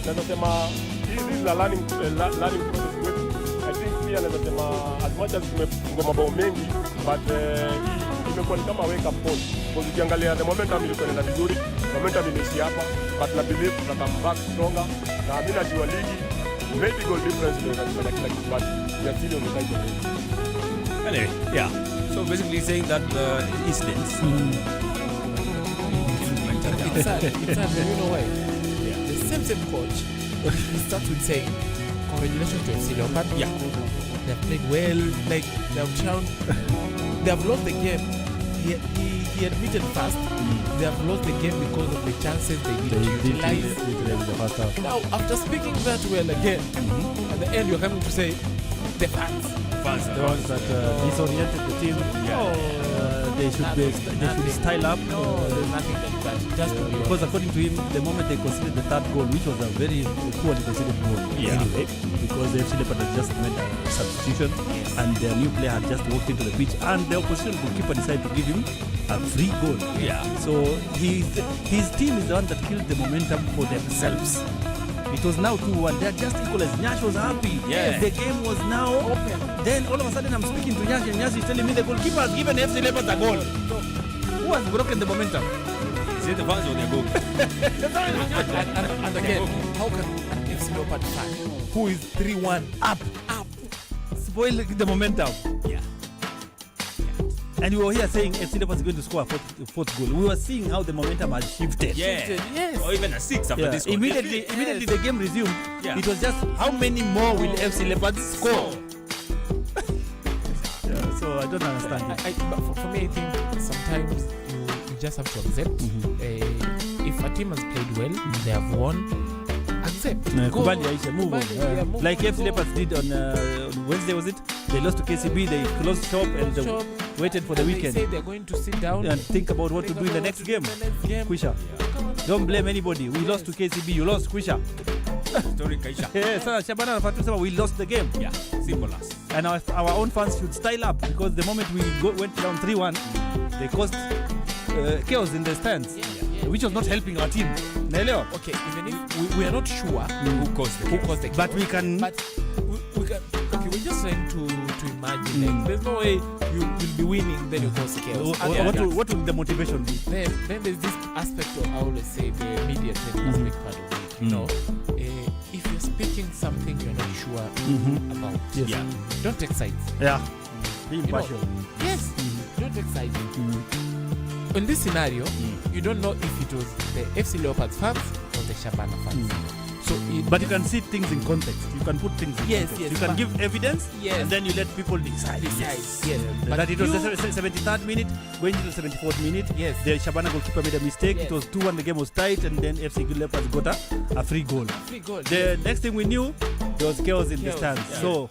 Nasema this is a learning process. I think pia nasema as much as tumefunga mabao mengi, but imekuwa ni kama wake up call. Kwa ukiangalia the momentum ilikuwa inaenda vizuri, momentum imeishia hapa, but na believe tuna come back stronger. Na mimi najua ligi maybe goal difference ndio inafanya kila kitu, but we are still on the title race. Anyway, yeah. So basically saying that incidents. It's sad, you know why? Yeah. The same coach, he starts with saying, congratulations to FC Leopard. Yeah. They've played well, like they've shown, they have lost the game. He admitted first, they have lost the game because of the chances they didn't utilize. Now, after speaking that well again, at the end you're coming to say, the fans. The ones that disoriented the team. They should style up. No, there's nothing like that. Just because according to him, the moment they conceded the third goal, which was a very poorly conceded goal anyway, because the FC Leopard had just made a substitution and their new player had just walked into the pitch and the opposition goalkeeper decided to give him a free goal. Yeah. So his team is the one that killed the momentum for themselves. It was now 2-1. They're just equalized. Nyash was happy. Yeah. The game was now open. Then all of a sudden I'm speaking to Nyash and Nyash is telling me the goalkeeper has given FC Leopard a goal. Who has broken the momentum? Is it the fans or their goal? and again, how can an FC Leopard fan who is 3-1 up spoil the momentum? Yeah. And we were here saying FC Leopard is going to score a fourth goal. We were seeing how the momentum has shifted. Yeah. Yes. Or even a 6 after this goal. Immediately the game resumed. Yeah. It was just how many more will FC Leopards score? So I don't understand it. But for me, I think sometimes you just have to accept. If a team has played well, they have won, accept. Kubali Aisha, move on. Move like on, FC Leopards did on Wednesday, was it? They lost to KCB, they closed shop and waited for the weekend. They say they're going to sit down and think about what to do in the next game. Kwisha. Don't blame anybody. We lost to KCB, you lost, Kwisha. Story Kaisha. So Shabana and we lost the game. Yeah, simple as. And our own fans should style up because the moment we went down 3-1, they caused chaos in the stands, which was not helping our team. Naelewa? Okay, even if we are not sure who caused the game. But we can. But we can. Okay, we're just trying to imagine. Like, there's no way you will be winning, then you cause chaos. What would the motivation be? Then there's this aspect of, I always say, the media aspect part of it. You know, if you're speaking something you're not sure about, don't take sides. Yeah. Be impartial. Yes, don't take sides. In this scenario, you don't know if it was the FC Leopards fans or the Shabana fans. So but you can see things in context. You can put things in context. Yes, you can give evidence and then you let people decide. Yes. But that it was the 73rd minute, going into the 74th minute. Yes. The Shabana goalkeeper made a mistake. Yes. It was 2-1, the game was tight, and then FC Leopards got a free goal. The next thing we knew, there was chaos in the stands. Yeah.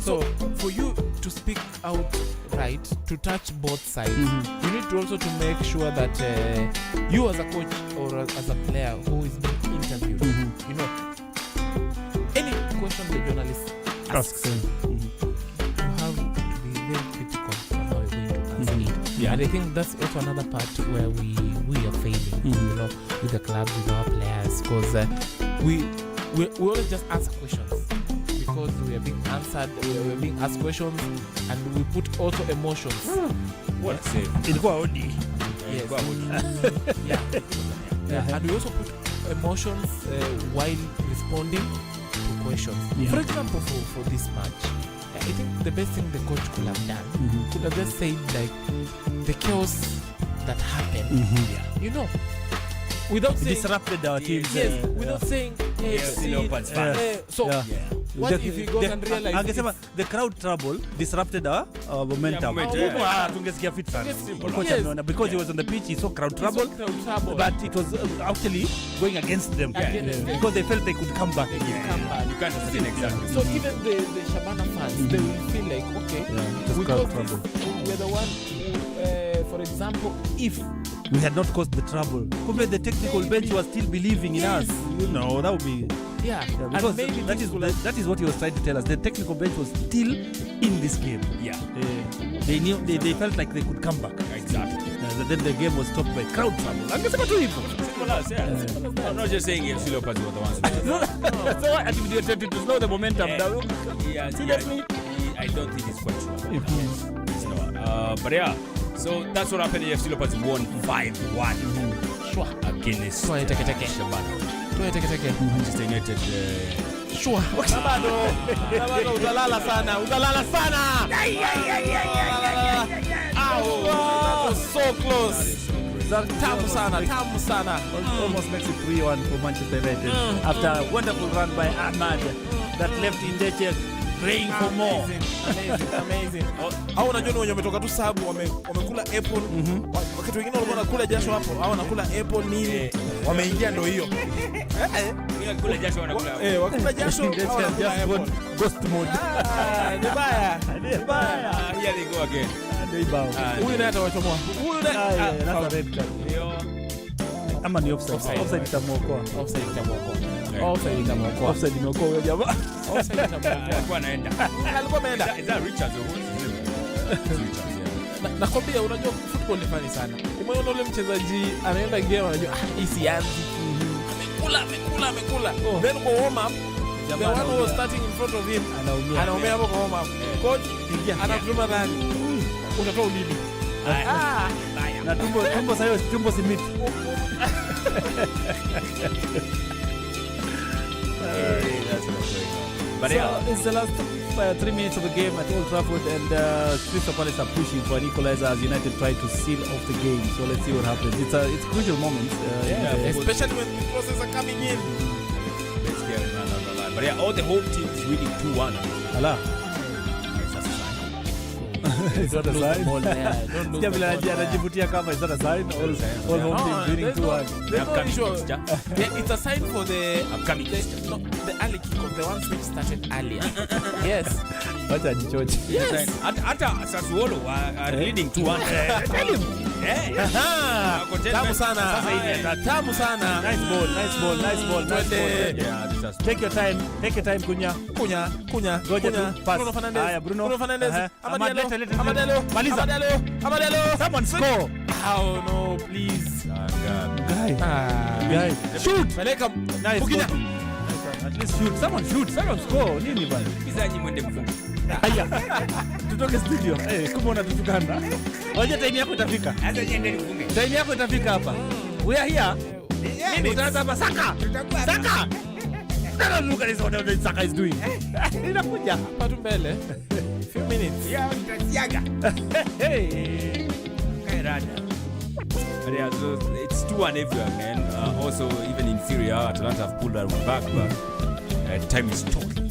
So for you to speak out right, to touch both sides, you need to also to make sure that you as a coach or as a player who is being interviewed, you know, any question the journalist asks, you have to be very critical on how you're going to answer it. Yeah. And I think that's also another part where we are failing, you know, with the clubs, with our players, because we always just answer questions because we are being answered, we are being asked questions, and we put also emotions. What say? Ilikuwa odi. Yes. Yeah. And we also put emotions while responding to questions. Yeah. For example, for this match, I think the best thing the coach could have done could have just said like the chaos that happened. You know, without saying Disrupted our teams. yes, without saying AFC Leopards fans. so Yeah. what if he goes and realizes angesema the crowd trouble disrupted our momentum. Tungesikia fit sana. Coach Yes. ameona because he was on the pitch, he saw crowd trouble, but it was actually going against them. Against them. Because they felt they could come back again. You can't sustain exactly. So even the Shabana fans, they will feel like, okay, it was we crowd caused trouble. this. We're the one who, for example, if We had not caused the trouble. Kumbe the technical bench was still believing in us. You know, that would be and because maybe that is what he was trying to tell us. The technical bench was still in this game. Yeah. They knew they felt like they could come back. Exactly. Then the game was stopped by crowd trouble. Angesema tu hivyo. I'm not just saying AFC Leopards were the ones. So I think they attempted to slow the momentum down. Seriously? I don't think it's quite true. It's not. But yeah, so that's what happened. AFC Leopards won 5-1 against Shabana. Manchester United. Sure. Bado utalala sana. That was so close. Tamu sana. Almost makes it 3-1 for Manchester United after a wonderful run by Ahmad that left Indeche praying for more. Amazing. Hao unajua ni wenye wametoka tu sabu wamekula apple. Wakati wengine walikuwa wanakula jasho hapo, hao wanakula apple nini? Wameingia ndio hiyo. Kula jasho wanakula. Wakula jasho Just apple. ghost mode. Ni baya. Here they go again. Huyu naye atawachomoa. Huyu naye That's a red card. Ama ni offside. Offside itamuokoa. Offside imeokoa huyo jamaa. Alikuwa anaenda. Alikuwa ameenda. Is that Richards or who? Nakwambia unajua football ni funny sana. Umeona ule mchezaji anaenda game anajua hii sianzi. Amekula. Then go warm up. The one who was starting in front of him anaumia hapo kwa warm up. Coach anatuma ndani. Utatoa ulimi. Na tumbo sayo tumbo simiti. But so it's the last 3 minutes of the game at Old Trafford, and Crystal Palace are pushing for an equalizer as United try to seal off the game. So let's see what happens. It's crucial moments. Especially when the crosses are coming in. But yeah, all the home teams winning 2-1. Allah. Is that a sign? Anajivutia kama is that a sign? All home teams winning 2-1. There's no issue. Yeah, it's a sign for the upcoming the early kickoff, the ones which started earlier. Yes. Wacha nichoche. Yes. Hata Sassuolo are leading 2-1. Tell him. Tamu sana. Tamu sana. Nice ball. Yeah, Take your time kunya. Goja tu pass. Bruno Fernandes. Amadelo. Maliza. Someone score. Oh no, please. Guy. Shoot. Peleka. Nice. At least shoot. Someone score. Nini bana? Kizaji mwende mfunga. Haya. Tutoke studio. Kumbe unatutukana. Ngoja time yako itafika. Sasa niende nifunge. Time yako itafika hapa. We are here. Nini utaanza hapa Saka? Look at this what Saka is doing. Inakuja. Patu mbele. Few minutes. Yeah, utasiaga. Hey. But yeah, so it's 2-1 everywhere, man. Also, even in Syria, Atalanta have pulled their way back, but time is talking.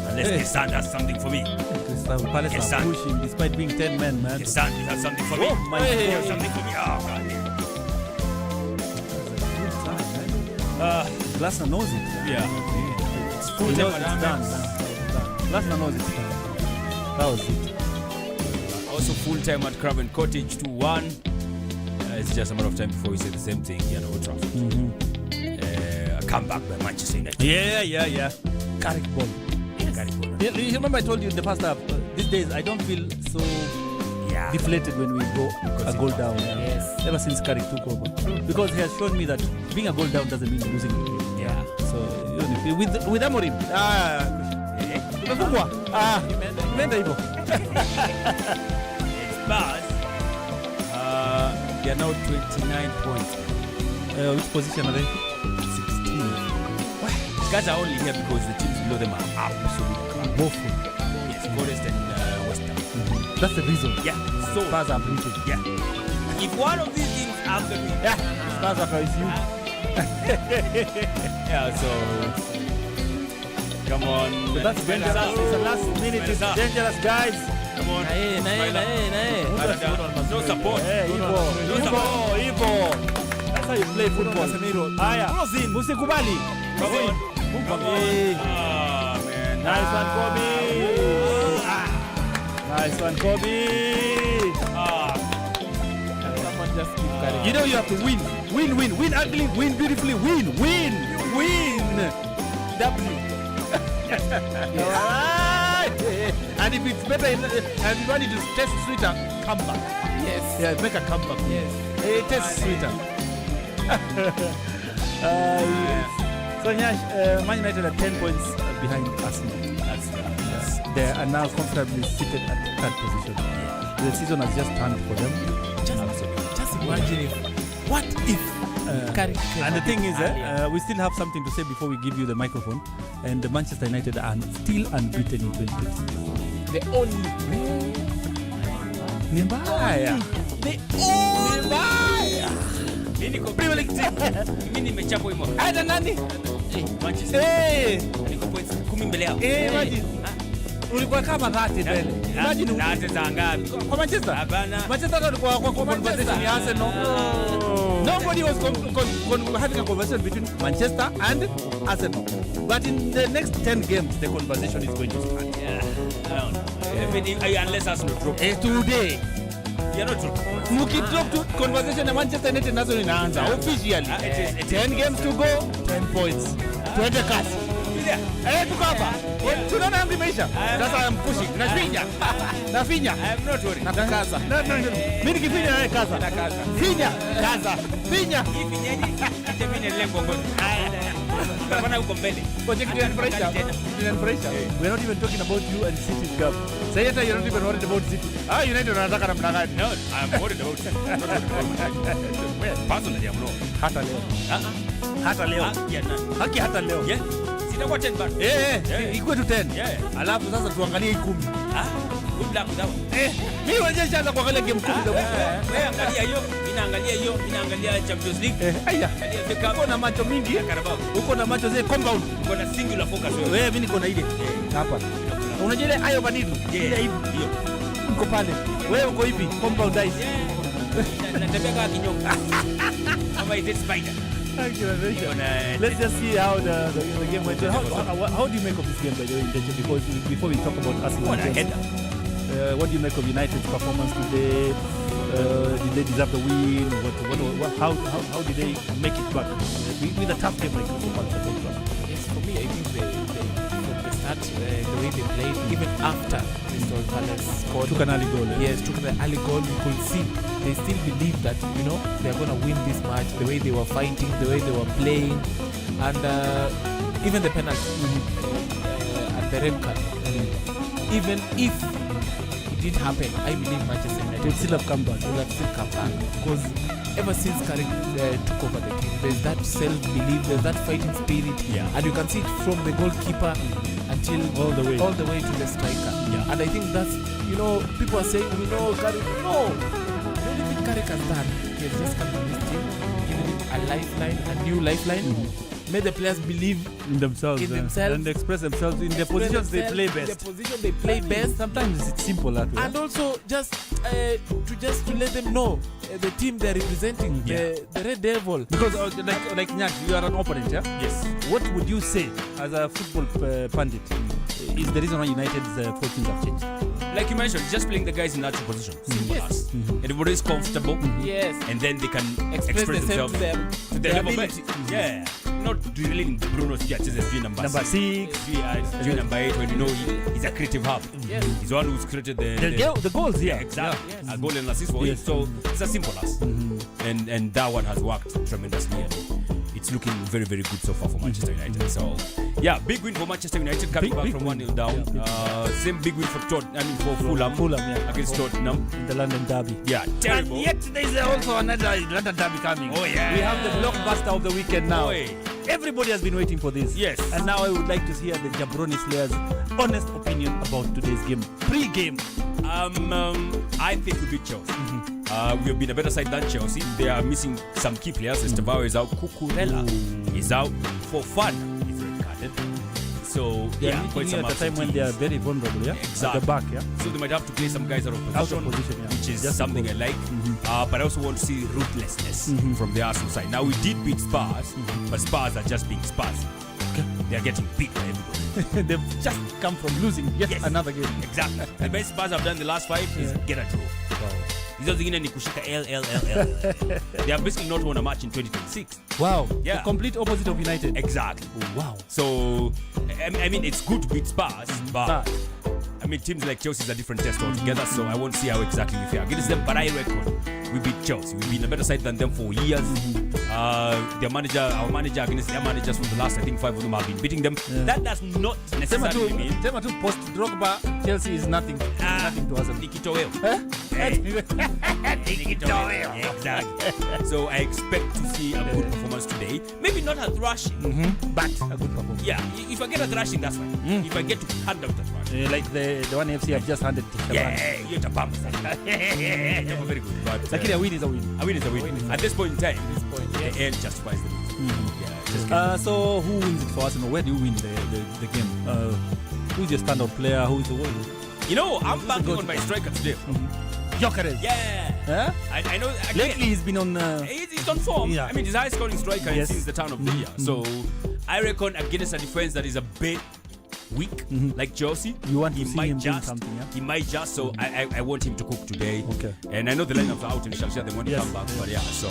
Unless Kessan does something for me. Crystal Palace are pushing despite being 10 men, man. Kessan has something for me. Oh my God. Something for me. Oh, God. Glasner knows it. Yeah. It's Full He time knows at it's done. Amex. Glasner knows it's done. That was it. Also full time at Craven Cottage 2-1. It's just a matter of time before we say the same thing here at Old Trafford. A comeback by Manchester United. Yeah. Carrick ball. Carrick ball. You remember I told you in the past half, these days I don't feel so deflated when we go a goal down. Yes. Ever since Carrick took over. Because he has shown me that being a goal down doesn't mean losing the game. Yeah. So with Amorim. Tumefungwa. Imeenda hivyo. Spurs, they are now 29 points. Which position are they? 16. Guys are only here because the teams below them are absolutely Both. Yes, Forest and West Ham. That's the reason. Yeah. So, Spurs are bleeding. yeah. If one of these things happens, Spurs are you. yeah, so come on. So that's dangerous. It's the last minute. It's dangerous, guys. Come on. No support. Ivo. That's how you play football. Haya. Usikubali. Come on. Come on. Ah, man. Nice one, Kobe. Nice one, Kobe. Someone just keep carrying. You know you have to win. Win ugly, win beautifully, win. W. And if it's better, and if you want it to taste sweeter, come back. Yes. Yeah, make a comeback. Yes. It tastes sweeter. Yes. So Nyash, Man United are 10 points behind Arsenal. They are now comfortably seated at third position. The season has just turned for them. Just imagine what if Carrick came And the a thing bit is, earlier? we still have something to say before we give you the microphone. And the Manchester United are still unbeaten in 2020. The only Ni mbaya. Premier League team. Mimi nimechapwa himo. Hata nani? Manchester. Niko points 10 mbele yao. Imagine. Ulikuwa kama 30 mbele. Imagine na za ngapi? kwa Manchester. Hapana. Manchester walikuwa kwa conversation ya Arsenal. Nobody was having a conversation between Manchester and Arsenal. But in the next 10 games, the conversation is going to start. Yeah. I don't know. Unless Arsenal drop. Today. You're not drop. Mukidrop to conversation ya Manchester United nazo inaanza officially. 10 games to go, 10 points. Twende kasi. Tuko hapa. Tunaona amri imeisha. Sasa I'm pushing. Nafinya. I'm not worried. Nakakaza. Mimi nikifinya nawe kaza. Finya. Kaza. Finya. Hivi nyenye mimi niendelee kuongoza. Kama uko mbele. Inanifurahisha. We are not even talking about you and City's gap. Say that you're not even worried about City. United wanataka namna gani? No, I'm worried about it. Personally, I'm wrong. Hata leo. Hata leo. Haki hata leo. Yeah. Sitakuwa 10 bado. Ikuwe tu 10. Yeah. Alafu sasa tuangalie hii 10. Good luck with that one. Mimi wajeshaanza kuangalia game 10 ndio. Wewe angalia hiyo, mimi naangalia Champions League. Aya. Uko na macho mingi. Carabao. Uko na macho zile compound. Uko na singular focus wewe. Wewe mimi niko na ile. Hapa. Unajua ile ayo badidu. Ile hivi. Hiyo. Uko pale. Wewe uko hivi compound eyes. Natembea kama kinyoka. Kama ile spider. Let's just see how the game went. How do you make of this game, by the way, because before we talk about Arsenal, what do you make of United's performance today? Did they deserve the win? How did they make it back with a tough game like this? Yes, for me, I think from the start, the way they played, even after Crystal Palace scored, Took an early goal. Yes, took the early goal. You could see they still believe that they're gonna win this match. The way they were fighting, the way they were playing, and even the penalty and the red card. Even if it did happen, I believe Manchester United Would still have come back. Because ever since Carrick took over the team, there's that self-belief, there's that fighting spirit, and you can see it from the goalkeeper until all the way to the striker. Yeah. And I think that's, people are saying, Carrick. No, the only thing Carrick has done, he has just come to this team, given it a lifeline, a new lifeline, made the players believe in themselves, and express themselves in the positions they play best. The position they play best. Sometimes it's simple that way. And also just to let them know the team they're representing, the Red Devil. Because like Nyak, you are an opponent, yeah? Yes. What would you say as a football pundit is the reason why United's fortunes have changed? Like you mentioned, just playing the guys in natural position. Simple as. Everybody is comfortable. Yes. And then they can Express themselves to them. to their ability. Yeah. Not drilling Bruno's as a number 6. Number 8, when you know he's a creative hub. Yes. He's the one who's created The goals here. exactly. Yes. A goal and assist for him. So it's as simple as. And that one has worked tremendously. And it's looking very, very good so far for Manchester United. So, yeah, big win for Manchester United coming back from 1-0 down. Same big win for Fulham against Tottenham. In the London derby. Yeah, terrible. And yet there's also another London derby coming. Oh, yeah. We have the blockbuster of the weekend now. Oi. Everybody has been waiting for this. Yes. And now I would like to hear the Jabroni Slayers' honest opinion about today's game. Pre-game. I think we beat Chelsea. We have been a better side than Chelsea. They are missing some key players. Estevao is out. Cucurella is out for fun. He's red-carded. So, They yeah, are quite meeting some you at a time when they are very vulnerable, yeah? Exactly. At the back, yeah? So they might have to play some guys out of position, yeah. which is Just something I like. But I also want to see ruthlessness from the Arsenal side. Now, we did beat Spurs, but Spurs are just being Spurs. They are getting beat by everybody. They've just come from losing yet another game. Exactly. The best Spurs have done the last 5 is get a draw. Hizo zingine ni kushika LLLL. They have basically not won a match in 2026. Wow. Yeah. The complete opposite of United. Exactly. Oh, wow. So, I mean, it's good to beat Spurs, but I mean, teams like Chelsea is a different test altogether, so I won't see how exactly we fare against them. But I reckon we beat Chelsea. We've been a better side than them for years. Our manager against their managers from the last, I think 5 of them have been beating them. That does not necessarily mean Tema tu post Drogba, Chelsea is nothing to us. Nikitoweo. Hey. Exactly. So I expect to see a good performance today. Maybe not a thrashing, But a good performance. yeah. If I get a thrashing, that's fine. If I get to hand out a thrashing, Like the one FC have just handed to Shaban. yeah, you're a bump. Very good. But Lakini a win is a win. a win is a win. At this point in time, the end justifies the win. Yeah, just So who wins it for Arsenal? Where do you win the game? Who's your standout player? Who's the you know, I'm banking on my striker today. Gyökeres? Yeah. Huh? I know. Again, Lately he's been on. he's on form. Yeah. I mean, he's the highest scoring striker Yes. since the turn of the year. So I reckon against a defense that is a bit weak, like Chelsea, You want he to see might him doing just, something, yeah? he might just. So I want him to cook today. Okay. And I know the lineups are out, and we shall share them when they Yes. come back. But yeah, so